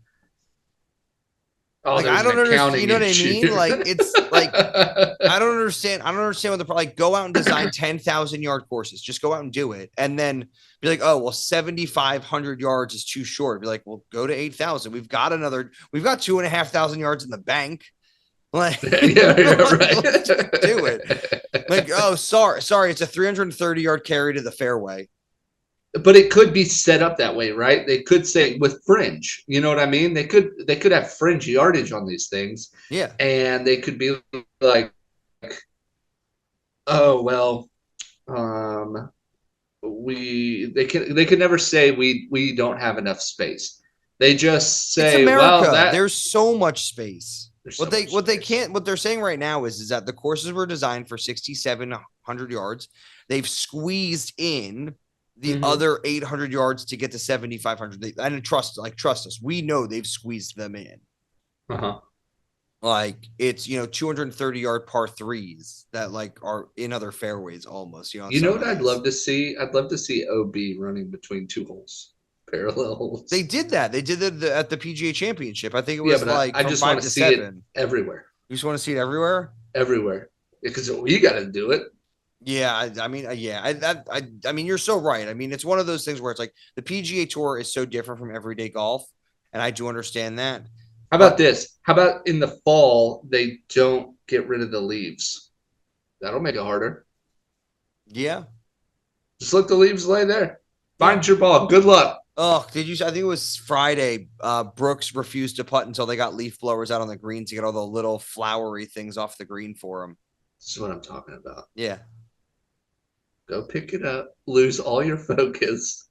Oh, like I don't understand. You know what I mean? Like it's like I don't understand. I don't understand what like go out and design 10,000-yard courses. Just go out and do it, and then be like, oh well, 7,500 yards is too short. Be like, well, go to 8,000. We've got 2,500 yards in the bank. Like, yeah, right. Do it. Like, oh, sorry, it's a 330-yard carry to the fairway. But it could be set up that way, right? They could say with fringe, you know what I mean? They could have fringe yardage on these things. Yeah. And they could be like, oh well, they could never say we don't have enough space. They just say, it's America. Well, there's so much space. What they're saying right now is that the courses were designed for 6,700 yards. They've squeezed in the other 800 yards to get to 7,500. And trust us, we know they've squeezed them in. Like it's 230-yard par threes that like are in other fairways almost. You know what I'd love to see? I'd love to see OB running between two holes. Parallel holes. They did that. They did it at the PGA Championship. I think it was I just want to see 7. It everywhere. You just want to see it everywhere? Everywhere. Because we got to do it. Yeah, I mean, you're so right. I mean, it's one of those things where it's like the PGA Tour is so different from everyday golf, and I do understand that. How about this? How about in the fall they don't get rid of the leaves? That'll make it harder. Yeah. Just let the leaves lay there. Find your ball. Good luck. Oh, did you? I think it was Friday. Brooks refused to putt until they got leaf blowers out on the green to get all the little flowery things off the green for him. This is what I'm talking about. Yeah. Go pick it up. Lose all your focus.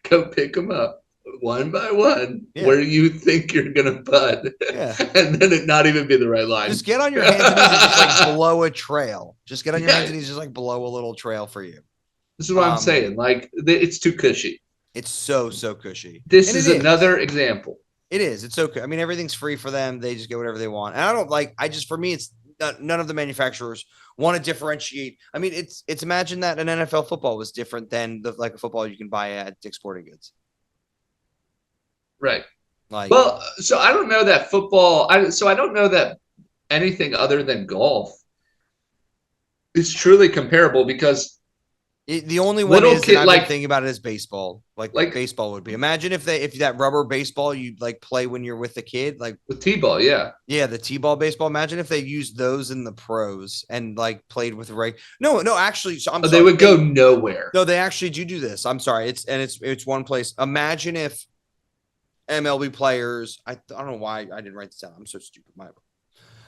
Go pick them up one by one where you think you're gonna putt. Yeah. And then it not even be the right line. Just get on your hands and knees and just like blow a trail. Just get on your hands and knees, just like blow a little trail for you. This is what I'm saying. Like it's too cushy. It's so cushy. This is another example. It is. It's okay. I mean, everything's free for them. They just get whatever they want. And for me, it's none of the manufacturers want to differentiate. I mean, it's imagine that an NFL football was different than a football you can buy at Dick's Sporting Goods. Right. Well, so I don't know that football. I don't know that anything other than golf is truly comparable because the only one is that I've been thinking about it is baseball. Like baseball would be. Imagine if that rubber baseball you like play when you're with a kid, like with T-ball, yeah, the T-ball baseball. Imagine if they used those in the pros and like played with No, actually, so they would go nowhere. No, they actually do this. I'm sorry, it's one place. Imagine if MLB players. I don't know why I didn't write this down. I'm so stupid.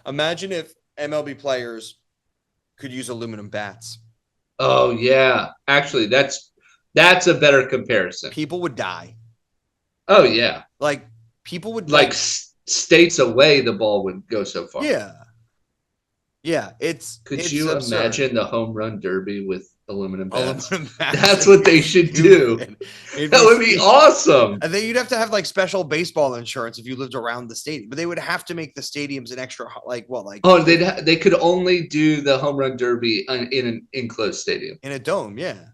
Imagine if MLB players could use aluminum bats. Oh yeah, actually, that's a better comparison. People would die. Oh yeah, like people would states away. The ball would go so far. Yeah. Could you absurd. imagine the home run derby with aluminum bats? Aluminum bats. That's what they should do. That would be awesome. And then you'd have to have like special baseball insurance if you lived around the stadium, but they would have to make the stadiums an extra they could only do the home run derby in an enclosed stadium in a dome. Yeah.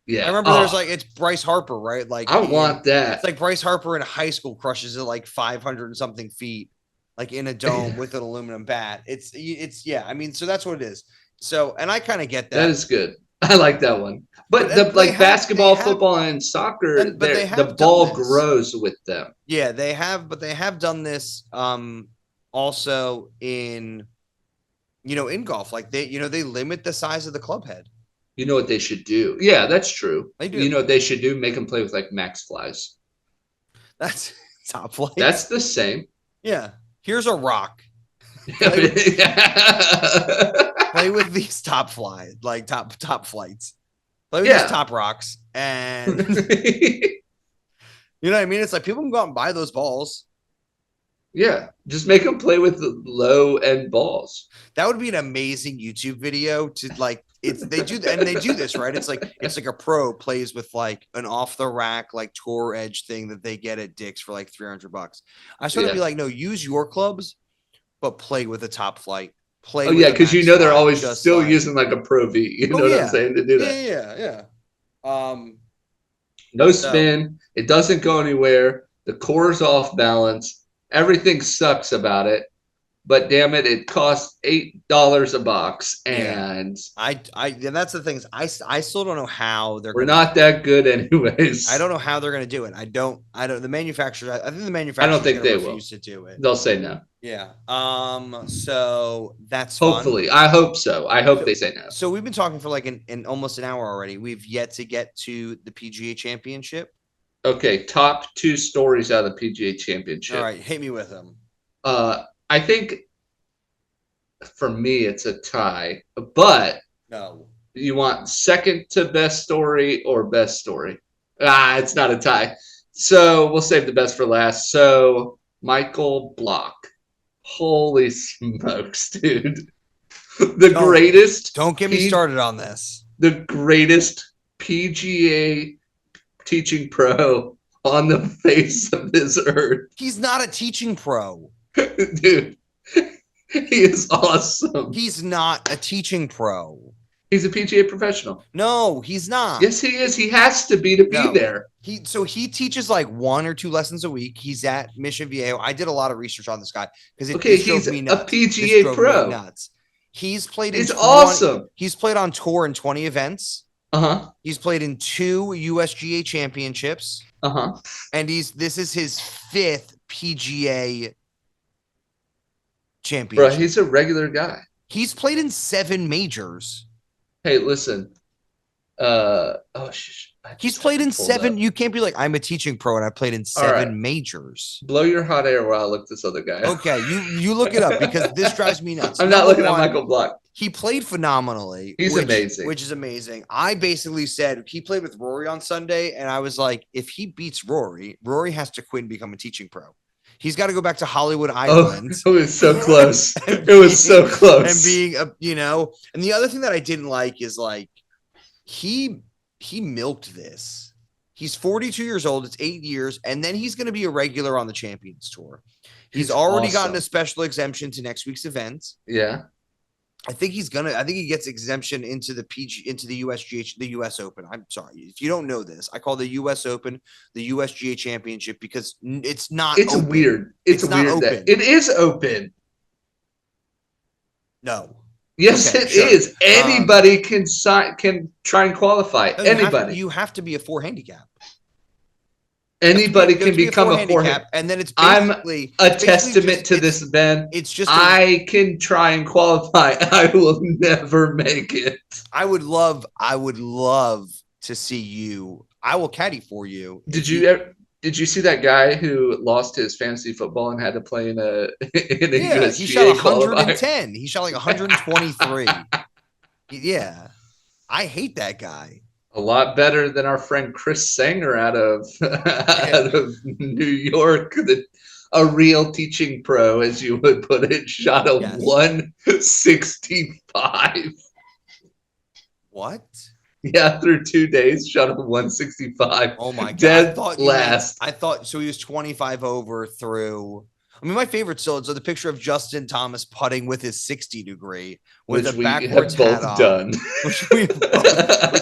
I remember there's it's Bryce Harper, right? Like I want that. It's like Bryce Harper in high school crushes it like 500 and something feet, like in a dome with an aluminum bat. It's I mean, so that's what it is. So, and I kind of get that. That is good. I like that one. But basketball, football, and soccer, the ball grows with them. Yeah, they have done this also in golf. Like they limit the size of the club head. You know what they should do? Yeah, that's true. They do. You know what they should do? Make them play with like max flies. That's top flight. That's the same. Yeah. Here's a rock. Play with these top flights. Play with these top rocks. And you know what I mean? It's like people can go out and buy those balls. Yeah. Just make them play with the low end balls. That would be an amazing YouTube video to like they do this, right? It's like a pro plays with like an off the rack, like tour edge thing that they get at Dick's for like $300. I just want to be like, no, use your clubs, but play with a top flight. Because they're always still using like a Pro V. You know what I'm saying to do that. Yeah. No spin. It doesn't go anywhere. The core's off balance. Everything sucks about it. But damn it, it costs $8 a box, and and that's the thing. I still don't know how we're not that good, anyways. I don't know how they're going to do it. I don't. The manufacturer. I think the manufacturer. I don't think they refuse to do it. They'll say no. Yeah. So that's hopefully. fun. I hope so. I hope they say no. So we've been talking for like almost an hour already. We've yet to get to the PGA Championship. Okay, top 2 stories out of the PGA Championship. All right, hit me with them. I think for me it's a tie, but no. You want second to best story or best story? It's not a tie. So we'll save the best for last. So Michael Block. Holy smokes, dude. Greatest. Don't get me started on this. The greatest PGA teaching pro on the face of this earth. He's not a teaching pro. Dude, he is awesome. He's not a teaching pro. He's a PGA professional. No, he's not. Yes, he is. He has to be there. He teaches like 1 or 2 lessons a week. He's at Mission Viejo. I did a lot of research on this guy because he's a PGA pro. Nuts. He's played. He's awesome. He's played on tour in 20 events. He's played in 2 USGA championships. And this is his 5th PGA championship. Bro, he's a regular guy. He's played in 7 majors. Hey, listen. He's played in 7. You can't be like, I'm a teaching pro and I played in 7 majors. Blow your hot air while I look this other guy up. Okay, you look it up because this drives me nuts. I'm not looking at Michael Block. He played phenomenally. He's amazing. Which is amazing. I basically said he played with Rory on Sunday, and I was like, if he beats Rory, Rory has to quit and become a teaching pro. He's got to go back to Hollywood Island. It was so close. It was so close. And being and the other thing that I didn't like is like he milked this. He's 42 years old. It's 8 years, and then he's going to be a regular on the Champions Tour. He's already gotten a special exemption to next week's event. Yeah. I think he gets exemption into the USGA, the US Open. I'm sorry. If you don't know this, I call the US Open the USGA Championship because it's not open. Weird. It's not weird open. It is open. No. Yes, it is. Anybody can try and qualify. Anybody. You have to be a 4 handicap. Anybody can become a 4 handicap, and then it's basically a testament to this, Ben. It's just I can try and qualify. I will never make it. I would love to see you. I will caddy for you. Did you see that guy who lost his fantasy football and had to play in a USGA he shot 110. qualifier? He shot like 123. Yeah. I hate that guy. A lot better than our friend Chris Sanger out of New York, a real teaching pro, as you would put it, shot a 165. What? Yeah, through 2 days, shot a 165. Oh my god! Dead last. I thought so. He was 25 over through. I mean, my favorite still is the picture of Justin Thomas putting with his 60 degree with a backwards hat on, done. which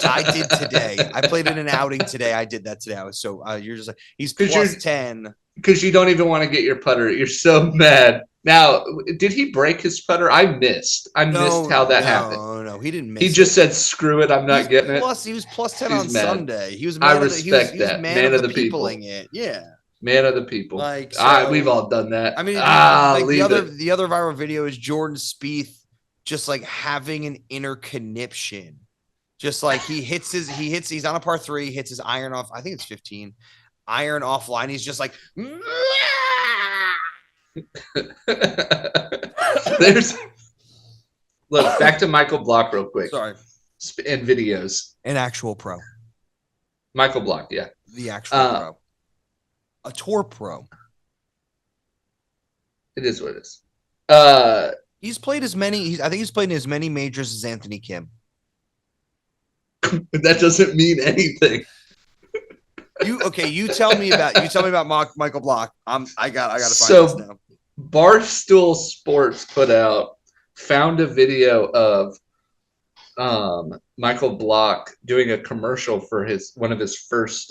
I did today. I played in an outing today. I did that today. I was so you're just like he's plus 10 because you don't even want to get your putter. You're so mad. Now, did he break his putter? I missed how that happened. No, he didn't miss. He just said, "Screw it, I'm not getting it." He was plus 10 on mad. Sunday. He was. I respect that. Man of the people. It. Yeah. Man of the people. Like we've all done that. I mean, the other viral video is Jordan Spieth just like having an inner conniption. Just like he's on a par 3, hits his iron off. I think it's 15. Iron offline. He's just like look back to Michael Block real quick. Sorry. And videos. An actual pro. Michael Block, yeah. The actual pro. A tour pro. It is what it is. He's played as many. I think he's played in as many majors as Anthony Kim. That doesn't mean anything. You tell me about Michael Block. I gotta find this now. Barstool Sports found a video of Michael Block doing a commercial for one of his first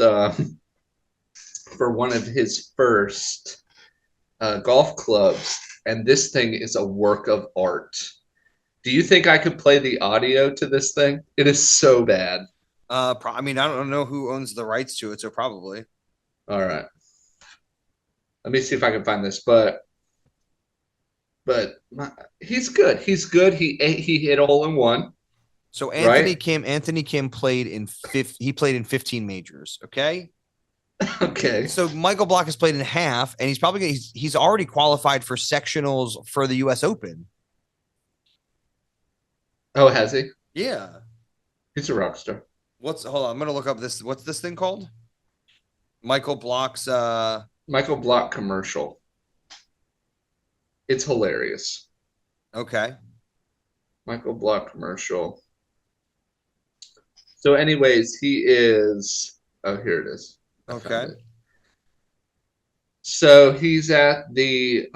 golf clubs, and this thing is a work of art. Do you think I could play the audio to this thing? It is so bad. I mean, I don't know who owns the rights to it, so probably. All right. Let me see if I can find this, but he's good. He's good. He hit a hole in one. So Anthony Kim played in 15 majors. Okay. Okay. So Michael Block has played in half, and he's already qualified for sectionals for the U.S. Open. Oh, has he? Yeah. He's a rock star. Hold on, I'm gonna look up this. What's this thing called? Michael Block's Michael Block commercial. It's hilarious. Okay. Michael Block commercial. So, anyways, he is. Oh, here it is. Okay. So he's at the.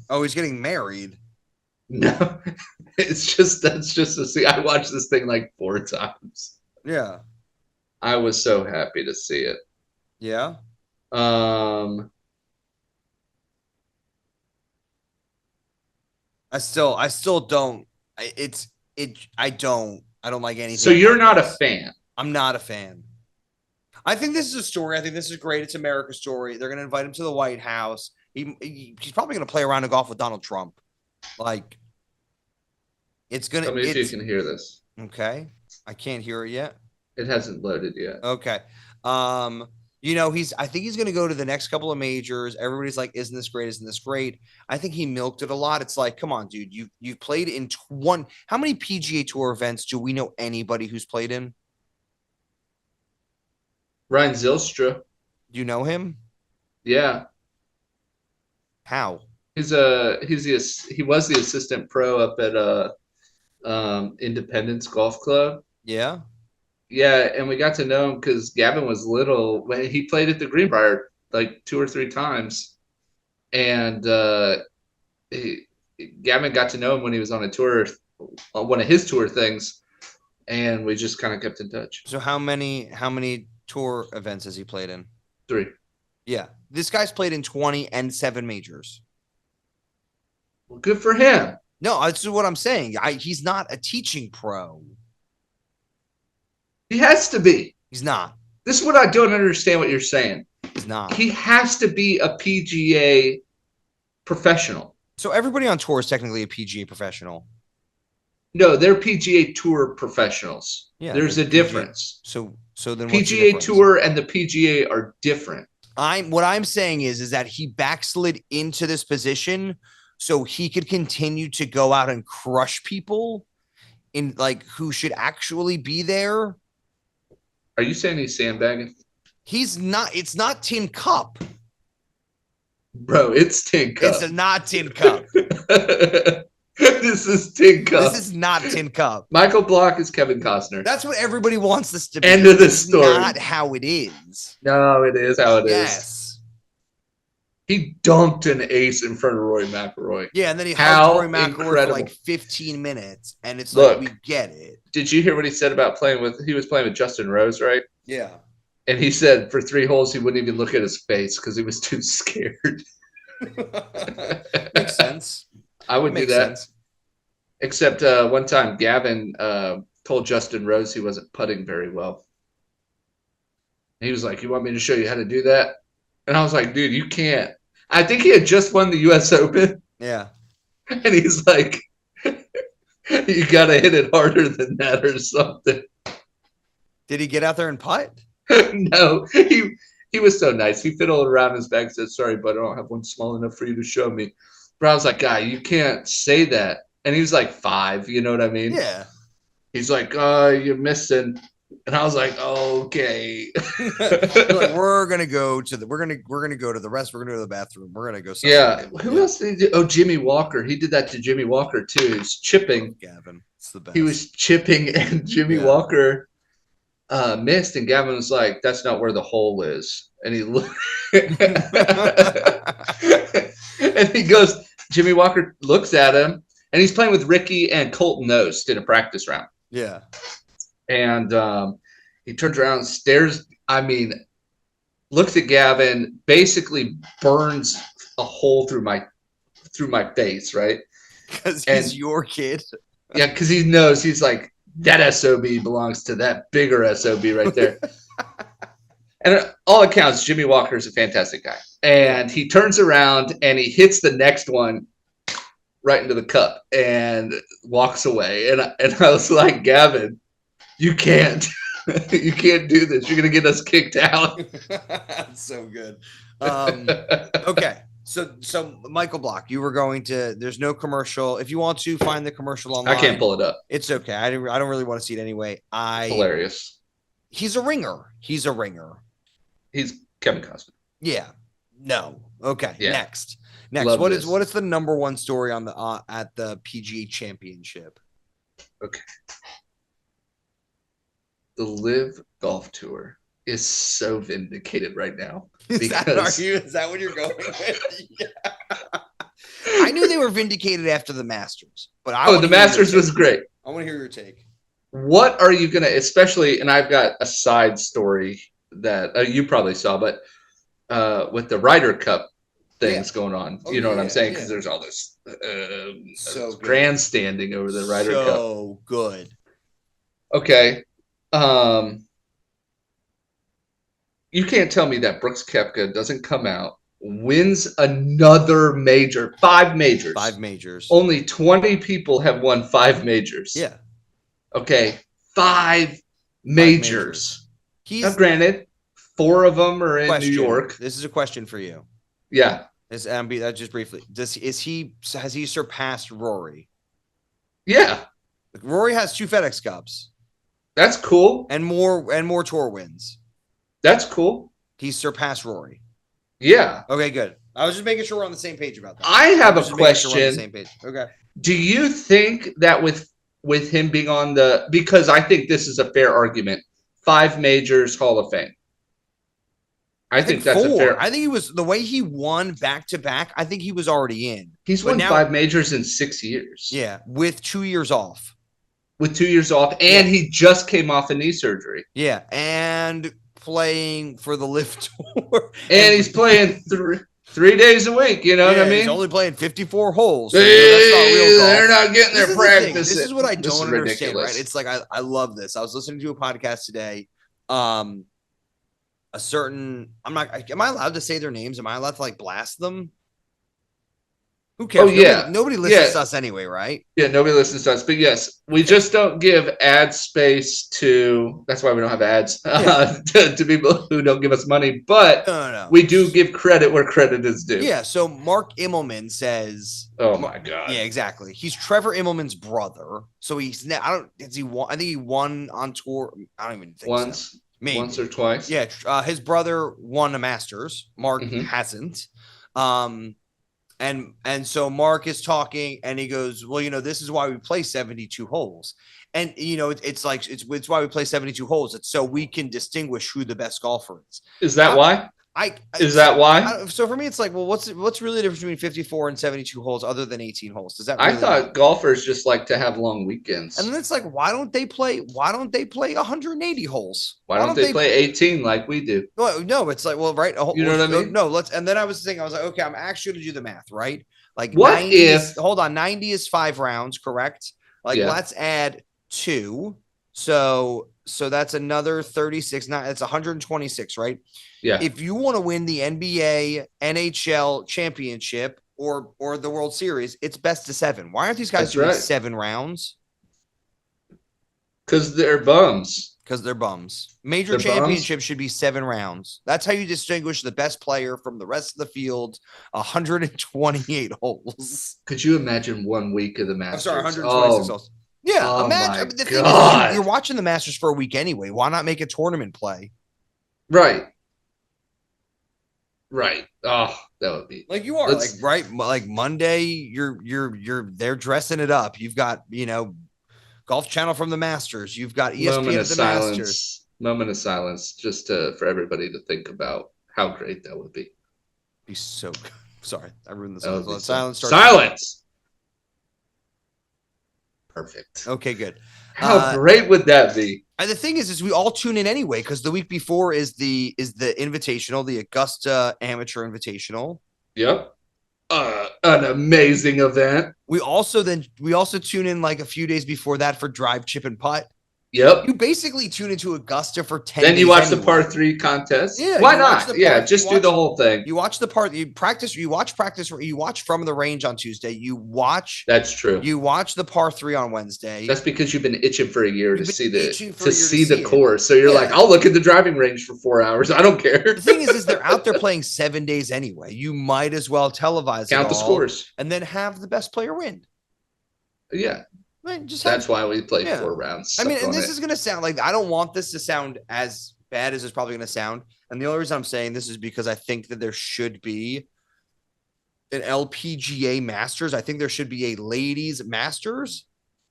He's getting married. No, that's just to see. I watched this thing like 4 times. Yeah. I was so happy to see it. Yeah. I still don't. I don't like anything. So you're not a fan. I'm not a fan. I think this is a story. I think this is great. It's America's story. They're going to invite him to the White House. He's probably going to play around in golf with Donald Trump. Like, it's going to. Tell me if you can hear this. Okay. I can't hear it yet. It hasn't loaded yet. Okay. I think he's going to go to the next couple of majors. Everybody's like, isn't this great? Isn't this great? I think he milked it a lot. It's like, come on, dude. You've played in how many PGA Tour events do we know anybody who's played in? Ryan Zylstra. Do you know him? Yeah. How? He was the assistant pro up at Independence Golf Club. Yeah. Yeah, and we got to know him because Gavin was little. He played at the Greenbrier like 2 or 3 times, and Gavin got to know him when he was on a tour, on one of his tour things, and we just kind of kept in touch. So how many tour events has he played in? 3. Yeah, this guy's played in 20 and 7 majors. Well, good for him. No, that's what I'm saying. He's not a teaching pro. He has to be. He's not. This is what I don't understand what you're saying. He's not. He has to be a PGA professional. So everybody on tour is technically a PGA professional. No, they're PGA Tour professionals. Yeah, there's a difference. So then PGA Tour and the PGA are different. What I'm saying is that he backslid into this position so he could continue to go out and crush people in who should actually be there. Are you saying he's sandbagging? He's not. It's not Tin Cup. Bro, it's Tin Cup. It's not Tin Cup. This is Tin Cup. This is not Tin Cup. Michael Block is Kevin Costner. That's what everybody wants this to be. End of the story. It's not how it is. No, it is how it is. Yes. He dunked an ace in front of Rory McIlroy. Yeah, and then he hugged Rory McIlroy for like 15 minutes, and it's like, we get it. Did you hear what he said about he was playing with Justin Rose, right? Yeah. And he said for 3 holes he wouldn't even look at his face because he was too scared. Makes sense. I would do that. Sense. Except one time Gavin told Justin Rose he wasn't putting very well. And he was like, "You want me to show you how to do that?" And I was like, "Dude, you can't." I think he had just won the U.S. Open. Yeah. And he's like, "You got to hit it harder than that or something." Did he get out there and putt? No. He was so nice. He fiddled around his bag and said, "Sorry, but I don't have one small enough for you to show me." But I was like, "Guy, you can't say that." And he was like 5, you know what I mean? Yeah. He's like, "Oh, you're missing." And I was like, "Okay." Like, we're gonna go to the rest. We're gonna go to the bathroom. We're gonna go. Yeah. Who else did he do? Oh, Jimmy Walker. He did that to Jimmy Walker too. He's chipping. Gavin, it's the best. He was chipping, and Jimmy Walker missed, and Gavin was like, "That's not where the hole is." And he looked, and he goes. Jimmy Walker looks at him, and he's playing with Ricky and Colton Oast in a practice round. Yeah. And he turns around, stares. Looks at Gavin, basically burns a hole through my face, right? Because he's your kid. Yeah, because he knows, he's like, that SOB belongs to that bigger SOB right there. And all accounts, Jimmy Walker is a fantastic guy. And he turns around and he hits the next one right into the cup and walks away. And I was like, Gavin, you can't. You can't do this. You're going to get us kicked out. That's so good. Okay. So Michael Block, you were going to, there's no commercial. If you want to find the commercial online. I can't pull it up. It's okay. I don't really want to see it anyway. Hilarious. He's a ringer. He's Kevin Costner. Yeah. No. Okay. Yeah. Next. Love What this. is the number one story on the at the PGA Championship? Okay. The LIV Golf Tour is so vindicated right now. Is that what you're going with? Yeah. I knew they were vindicated after the Masters, but the Masters was great. I want to hear your take. What are you gonna, especially, and I've got a side story that you probably saw, but with the Ryder Cup things going on, you know what I'm saying? Because there's all this grandstanding over the Ryder Cup. So good. Okay. You can't tell me that Brooks Koepka doesn't come out, wins another major, 5 majors. 5 majors. Only 20 people have won 5 majors. Yeah. Okay. 5 majors. Now, granted, 4 of them are in New York. This is a question for you. Yeah. Just briefly. Has he surpassed Rory? Yeah. Rory has 2 FedEx Cups. That's cool. And more tour wins. That's cool. He's surpassed Rory. Yeah. Okay, good. I was just making sure we're on the same page about that. I have a question. Sure we're on the same page. Okay. Do you think that with him being on because I think this is a fair argument, 5 majors, Hall of Fame. I think that's 4. a fair. I think he was, the way he won back to back, I think he was already in. He's won 5 majors in 6 years. Yeah, with 2 years off. And he just came off a knee surgery. Yeah, and playing for the LIV Tour. And he's playing 3 days a week, you know what I mean? He's only playing 54 holes. So that's not real golf. They're not getting their practice. This is what I don't understand, right? It's like, I love this. I was listening to a podcast today. Am I allowed to say their names? Am I allowed to like blast them? Who cares? Oh, yeah. Nobody listens to us anyway, right? Yeah, nobody listens to us. But yes, we just don't give ad space to, that's why we don't have ads, to people who don't give us money. But no. We do give credit where credit is due. Yeah, so Mark Immelman says... Oh, my God. Yeah, exactly. He's Trevor Immelman's brother. So I think he won on tour. I don't even think once. So. Maybe. Once or twice. Yeah, his brother won a Masters. Mark hasn't. And so Mark is talking and he goes, well, this is why we play 72 holes. And, it's why we play 72 holes. It's so we can distinguish who the best golfer is. Is that why? Is that why? So for me, it's like, well, what's really the difference between 54 and 72 holes other than 18 holes? Does that? Really I thought golfers just like to have long weekends. And then it's like, why don't they play 180 holes? Why don't they play 18 like we do? No, it's like, well, right. You know what I mean? No, and then I was thinking, I was like, okay, I'm actually going to do the math, right? Like, what if? Hold on, 90 is 5 rounds, correct? Like, let's add 2. So that's another 36. That's 126, right? Yeah. If you want to win the NBA, NHL championship or the World Series, it's best of 7. Why aren't these guys doing 7 rounds? Because they're bums. Major championships should be 7 rounds. That's how you distinguish the best player from the rest of the field. 128 holes. Could you imagine 1 week of the Masters? I'm sorry, 126 holes. Yeah, imagine. The thing is, you're watching the Masters for a week anyway. Why not make a tournament play? Right. Oh, that would be like you are like Monday. They're dressing it up. You've got Golf Channel from the Masters. You've got ESPN at the Masters. Moment of silence, just for everybody to think about how great that would be. Be so good. Sorry, I ruined the silence. Silence. Perfect. Okay, good. How great would that be? And the thing is we all tune in anyway because the week before is the Invitational, the Augusta Amateur Invitational. Yep. An amazing event. We also tune in like a few days before that for Drive, Chip, and Putt. Yep. You basically tune into Augusta for 10 Then days you watch anyway. the par 3 contest. Yeah, why not? Yeah, just do the whole thing. You watch the part. You watch practice. You watch from the range on Tuesday. You watch. That's true. You watch the par 3 on Wednesday. That's because you've been itching for a year to see the course. So you're like, I'll look at the driving range for 4 hours. I don't care. The thing is they're out there playing 7 days anyway. You might as well televise count the scores and then have the best player win. Yeah. Right, that's why we play 4 rounds. I mean, and this is going to sound like I don't want this to sound as bad as it's probably going to sound. And the only reason I'm saying this is because I think that there should be an LPGA Masters. I think there should be a ladies Masters.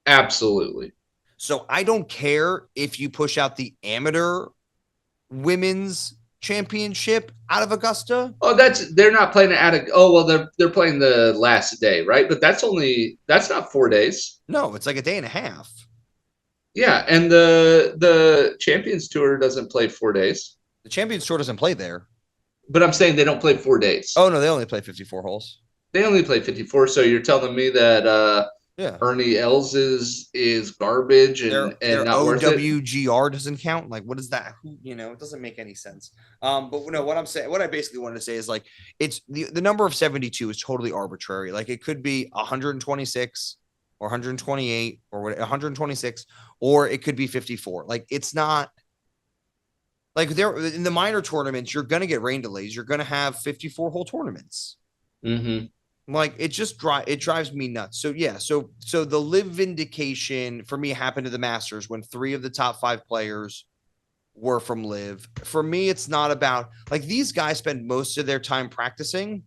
Absolutely. So I don't care if you push out the amateur women's championship out of Augusta. Oh, they're not playing it out of they're playing the last day, right? But that's not 4 days. No, it's like a day and a half. Yeah, and the Champions Tour doesn't play 4 days. The Champions Tour doesn't play there. But I'm saying they don't play 4 days. Oh no, they only play 54 holes. They only play 54, so you're telling me that Ernie Els is garbage and not worth it. OWGR doesn't count. Like, what is that? It doesn't make any sense. But what I'm saying, what I basically wanted to say is like, it's the number of 72 is totally arbitrary. Like, it could be 126 or 128 or 126, or it could be 54. Like, it's not like there in the minor tournaments, you're going to get rain delays. You're going to have 54 hole tournaments. Mm-hmm. Like it drives me nuts. So yeah, so the LIV vindication for me happened to the Masters when 3 of the top 5 players were from LIV. For me, it's not about like these guys spend most of their time practicing,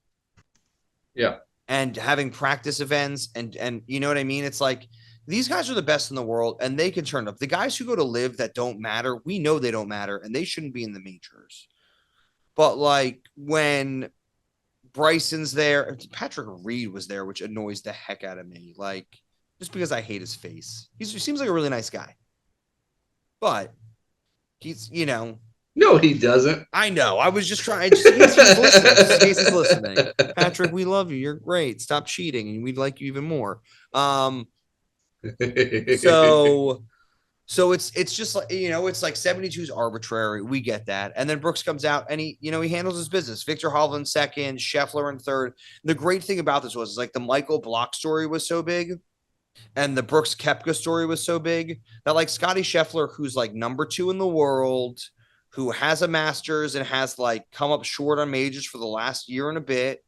and having practice events, and you know what I mean. It's like these guys are the best in the world, and they can turn up. The guys who go to LIV that don't matter, we know they don't matter, and they shouldn't be in the majors. But like when Bryson's there. Patrick Reed was there, which annoys the heck out of me. Like, just because I hate his face. He seems like a really nice guy. But he's, No, he doesn't. I know. I was just trying. Just in case he's listening. Patrick, we love you. You're great. Stop cheating, and we'd like you even more. So it's just like, it's like 72 is arbitrary. We get that. And then Brooks comes out and he handles his business. Victor Hovland second, Scheffler in third. The great thing about this was like the Michael Block story was so big and the Brooks Koepka story was so big that like Scotty Scheffler, who's like number 2 in the world, who has a Masters and has like come up short on majors for the last year and a bit,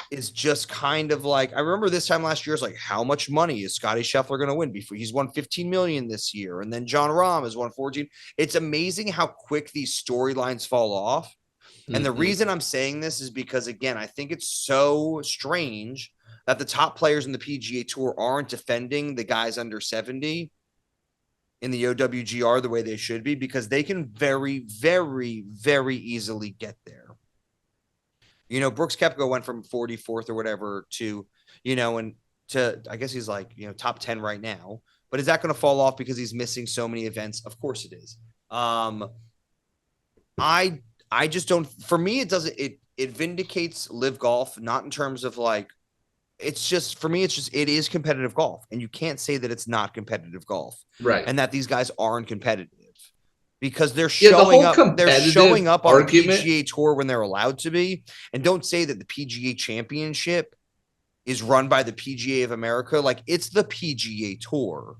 is just kind of like, I remember this time last year, it's like, how much money is Scotty Scheffler going to win before he's won 15 million this year? And then John Rahm has won 14. It's amazing how quick these storylines fall off. Mm-hmm. And the reason I'm saying this is because, again, I think it's so strange that the top players in the PGA Tour aren't defending the guys under 70 in the OWGR the way they should be, because they can very, very, very easily get there. Brooks Koepka went from 44th or whatever to, I guess he's like, top 10 right now. But is that going to fall off because he's missing so many events? Of course it is. I just don't, for me, it doesn't, it vindicates LIV golf, not in terms of like, it's just, for me, it is competitive golf. And you can't say that it's not competitive golf. Right. And that these guys aren't competitive. Because they're showing up. They're showing up on the PGA Tour when they're allowed to be, and don't say that the PGA Championship is run by the PGA of America. Like, it's the PGA Tour.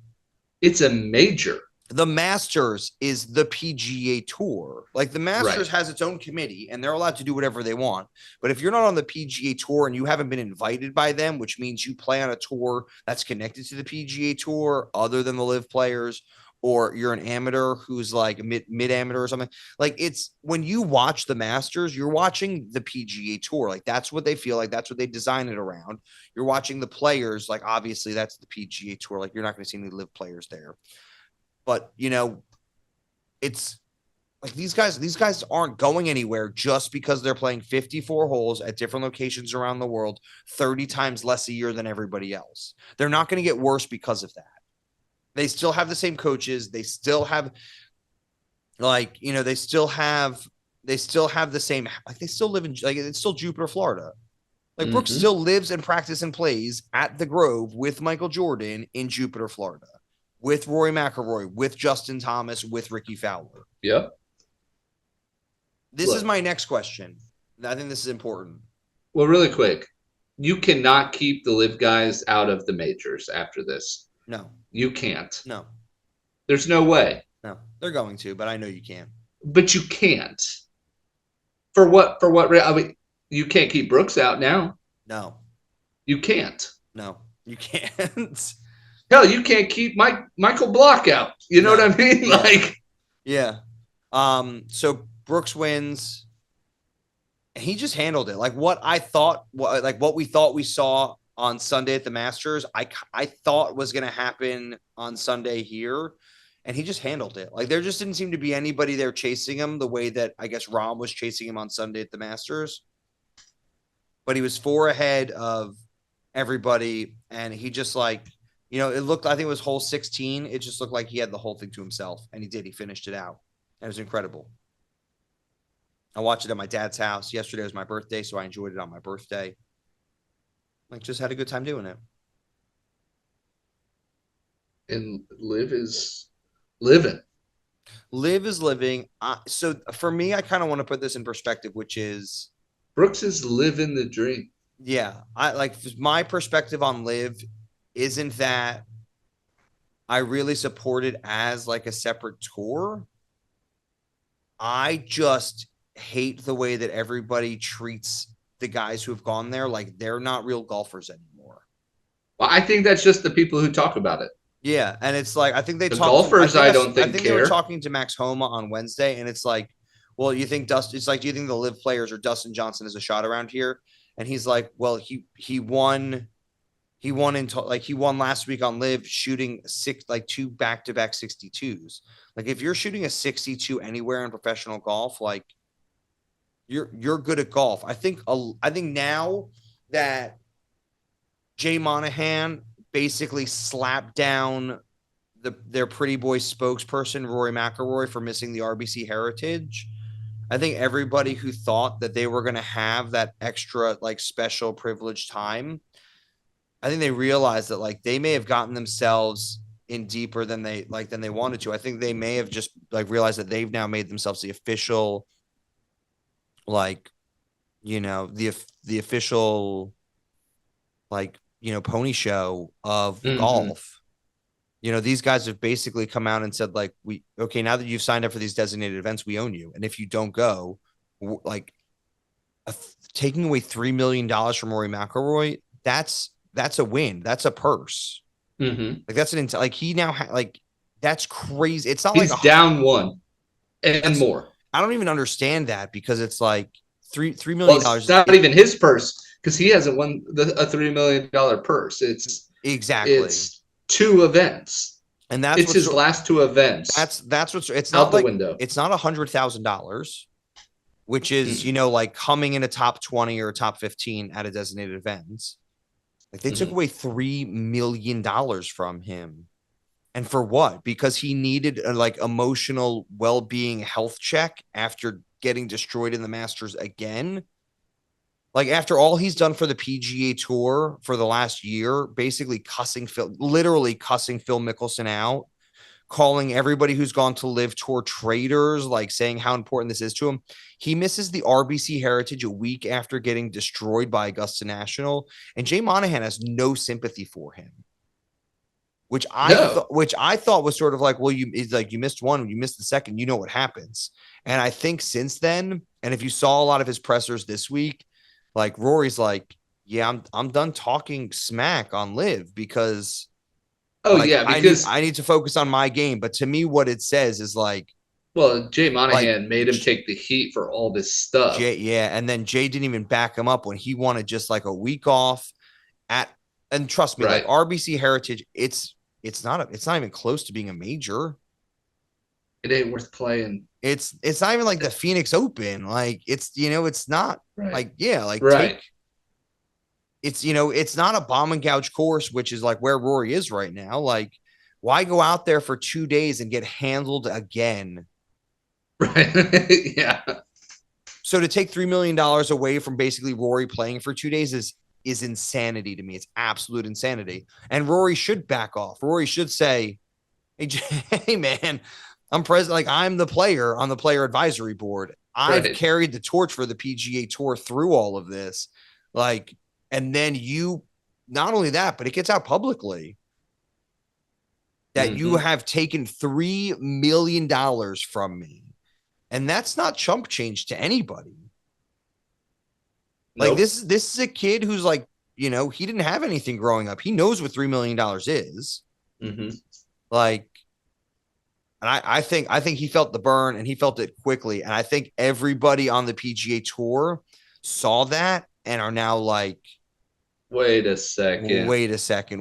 It's a major. The Masters is the PGA Tour. Like, the Masters has its own committee, and they're allowed to do whatever they want. But if you're not on the PGA Tour and you haven't been invited by them, which means you play on a tour that's connected to the PGA Tour, other than the LIV players, or you're an amateur who's like mid amateur or something, like, it's when you watch the Masters, you're watching the PGA Tour. Like, that's what they feel like. That's what they design it around. You're watching the players. Like, obviously that's the PGA Tour. Like, you're not going to see any LIV players there, but it's like these guys aren't going anywhere just because they're playing 54 holes at different locations around the world, 30 times less a year than everybody else. They're not going to get worse because of that. They still have the same coaches. They still have they still have the same, like they still live in, like it's still Jupiter, Florida. Like Brooks still lives and practices and plays at the Grove with Michael Jordan in Jupiter, Florida, with Rory McIlroy, with Justin Thomas, with Ricky Fowler. Yep. This is my next question. I think this is important. Well, really quick, you cannot keep the LIV guys out of the majors after this. No. You can't. No. There's no way. No. They're going to, but I know you can. But you can't. For what? I mean, you can't keep Brooks out now. No. You can't. No, you can't. Hell, you can't keep Michael Block out. You know what I mean? Yeah. Like, yeah. So Brooks wins. He just handled it. Like what we thought we saw on Sunday at the Masters, I thought was going to happen on Sunday here. And he just handled it. Like there just didn't seem to be anybody there chasing him the way that I guess Rahm was chasing him on Sunday at the Masters. But he was 4 ahead of everybody. And he just it looked, I think it was hole 16. It just looked like he had the whole thing to himself. And he did. He finished it out. And it was incredible. I watched it at my dad's house. Yesterday was my birthday, so I enjoyed it on my birthday. Like just had a good time doing it. And LIV is living. LIV is living. So for me, I kind of want to put this in perspective, which is Brooks is living the dream. Yeah. My perspective on LIV isn't that I really support it as like a separate tour. I just hate the way that everybody treats the guys who have gone there. Like they're not real golfers anymore. Well, I think that's just the people who talk about it. Yeah, and it's like I think they the golfers. I don't think they were talking to Max Homa on Wednesday, and it's like, well, you think Dustin? It's like, do you think the LIV players or Dustin Johnson is a shot around here? And he's like, well, he won last week on LIV shooting 2 back-to-back 62s. Like if you're shooting a 62 anywhere in professional golf, like you're good at golf. I think now that Jay Monahan basically slapped down their pretty boy spokesperson, Rory McIlroy, for missing the RBC Heritage. I think everybody who thought that they were going to have that extra like special privileged time, I think they realized that like they may have gotten themselves in deeper than they wanted to. I think they may have just like realized that they've now made themselves the official, the official, pony show of golf. These guys have basically come out and said, like, now that you've signed up for these designated events, we own you. And if you don't go, taking away $3 million from Rory McIlroy, that's a win. That's a purse. Mm-hmm. Like that's he now that's crazy. It's not he's like down one and more. I don't even understand that because it's like $3 million. Well, it's not even his purse because he hasn't won a $3 million purse. It's 2 events, and that's his last 2 events. That's what's it's out not the like, window. It's not $100,000, which is like coming in a top 20 or a top 15 at a designated events. Like they took away $3 million from him, and for what? Because he needed a emotional well-being health check after getting destroyed in the Masters again. Like after all he's done for the PGA Tour for the last year, basically literally cussing Phil Mickelson out, calling everybody who's gone to LIV Tour traitors, like saying how important this is to him. He misses the RBC Heritage a week after getting destroyed by Augusta National, and Jay Monahan has no sympathy for him. Which I thought was sort of like, well, you missed one, you missed the second, you know what happens. And I think since then, and if you saw a lot of his pressers this week, like Rory's like, yeah, I'm done talking smack on LIV because I need to focus on my game. But to me, what it says is like, well, Jay Monahan made him take the heat for all this stuff. And then Jay didn't even back him up when he wanted just like a week off and trust me, like RBC Heritage, it's not even close to being a major. It ain't worth playing. It's not even like the Phoenix Open. Like it's not it's not a bomb and gouge course, which is like where Rory is right now. Like, Why go out there for 2 days and get handled again? Right. Yeah. So to take $3 million away from basically Rory playing for 2 days is insanity to me. It's absolute insanity. And Rory should back off. Rory should say, hey man, I'm president. Like, I'm the player on the player advisory board. I've carried the torch for the PGA Tour through all of this. Like, and then you, not only that, but it gets out publicly that you have taken $3 million from me. And that's not chump change to anybody. Like, this is a kid who's like, you know, he didn't have anything growing up. He knows what $3 million is. Like, and I think he felt the burn, and he felt it quickly. And I think everybody on the PGA Tour saw that and are now like, wait a second.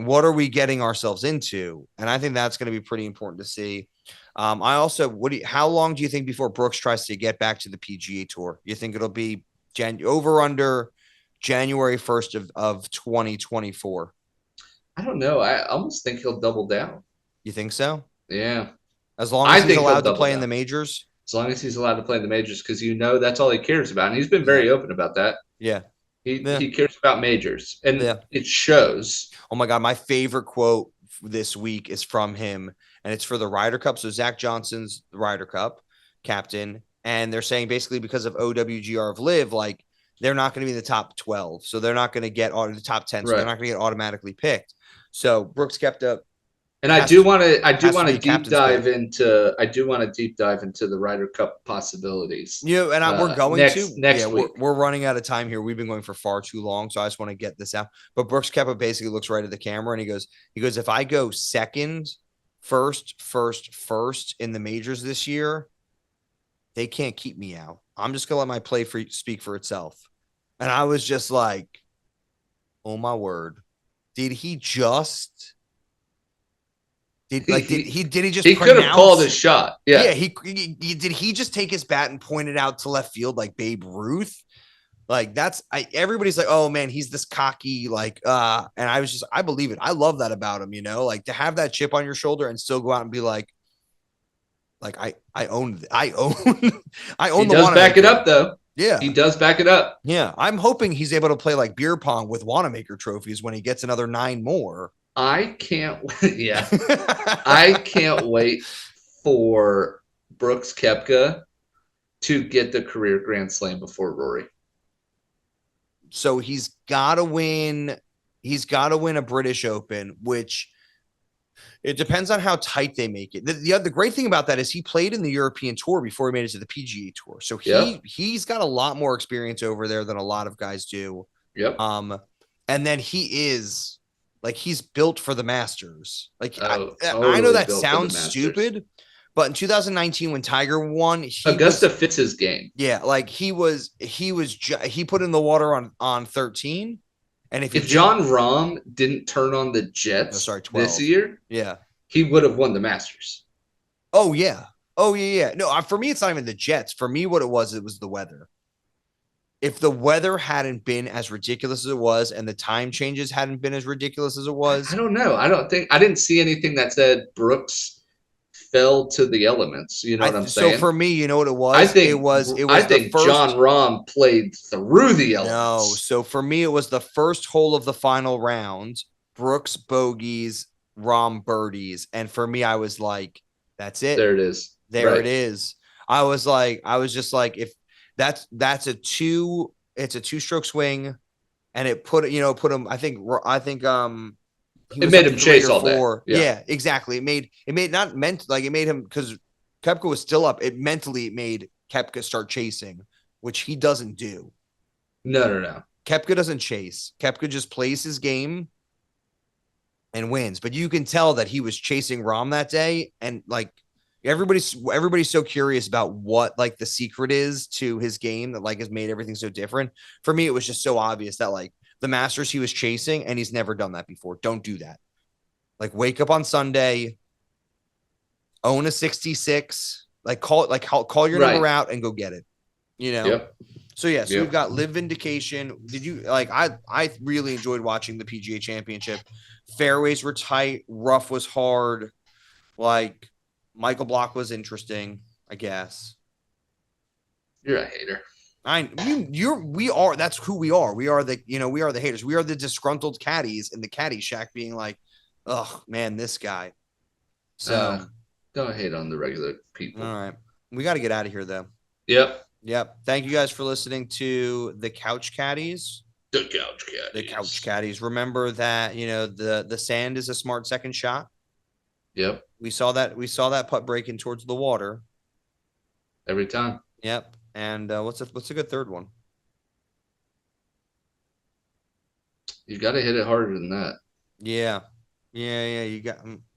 What are we getting ourselves into? And I think that's going to be pretty important to see. I also, how long do you think before Brooks tries to get back to the PGA Tour? You think it'll be over under January 1st of 2024? I don't know. I almost think he'll double down. You think so? Yeah. As long as he's allowed to play in the majors? As long as he's allowed to play in the majors, because that's all he cares about. And he's been very open about that. Yeah. He cares about majors, and it shows. Oh, my God. My favorite quote this week is from him, and it's for the Ryder Cup. So Zach Johnson's the Ryder Cup captain, and they're saying basically because of OWGR of LIV, like, they're not going to be in the top 12. So they're not going to get the top 10. So they're not going to get automatically picked. So Brooks kept up. And I do want to deep dive into the Ryder Cup possibilities. Yeah, and we're going next week. We're running out of time here. We've been going for far too long, so I just want to get this out. But Brooks Koepka basically looks right at the camera and he goes, if I go second, first in the majors this year, they can't keep me out. I'm just gonna let my play speak for itself. And I was just like, oh my word, did he just? Did he just? He could have called his shot. Yeah. He did. He just take his bat and point it out to left field like Babe Ruth. Like, everybody's like, oh man, he's this cocky, like, and I believe it. I love that about him, you know, like to have that chip on your shoulder and still go out and be like I own the He does back it up though. Yeah, he does back it up. Yeah, I'm hoping he's able to play like beer pong with Wanamaker trophies when he gets another 9 more. I can't wait for Brooks Koepka to get the career Grand Slam before Rory. So he's got to win a British Open, which it depends on how tight they make it. The great thing about that is he played in the European Tour before he made it to the PGA Tour. So he's got a lot more experience over there than a lot of guys do. Yep. And then he's built for the Masters. Like, I totally know that sounds stupid, but in 2019 when Tiger won, Augusta fits his game. Yeah, like he put in the water on 13. And if Jon Rahm didn't turn on the Jets this year, he would have won the Masters. Oh yeah. No, for me, it's not even the Jets. For me, what it was the weather. If the weather hadn't been as ridiculous as it was, and the time changes hadn't been as ridiculous as it was, I don't know. I didn't see anything that said Brooks fell to the elements. You know what I'm saying? So for me, you know what it was? I think Jon Rahm played through the elements. No, so for me, it was the first hole of the final round. Brooks bogeys, Rahm birdies, and for me, I was like, "That's it. There it is. It is." I was just like, if that's a 2-stroke swing, and it put him. I think. It made him chase all day. Yeah, exactly. It made him, because Koepka was still up. It made Koepka start chasing, which he doesn't do. No. Koepka doesn't chase. Koepka just plays his game and wins. But you can tell that he was chasing Rahm that day, and like everybody's so curious about what like the secret is to his game that like has made everything so different. For me, it was just so obvious that like the Masters he was chasing, and he's never done that before. Don't do that. Like, wake up on Sunday, own a 66, call your number out and go get it. You know? Yep. So we've got LIV Vindication. Did you I really enjoyed watching the PGA Championship. Fairways were tight, rough was hard. Like Michael Block was interesting, I guess. You're a hater. That's who we are. We are the haters. We are the disgruntled caddies in the caddy shack being like, oh man, this guy. So don't hate on the regular people. All right. We got to get out of here though. Yep. Thank you guys for listening to the Couch Caddies. The Couch Caddies. Remember that, the sand is a smart second shot. Yep. We saw that putt breaking towards the water. Every time. Yep. And what's a good third one? You got to hit it harder than that. Yeah.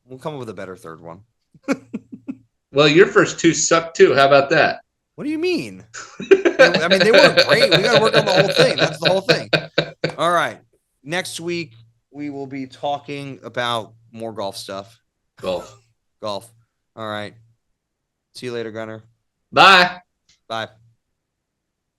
We'll come up with a better third one. Well, your first two sucked too. How about that? What do you mean? I mean, they weren't great. We got to work on the whole thing. That's the whole thing. All right. Next week, we will be talking about more golf stuff. Golf. All right. See you later, Gunner. Bye. Bye.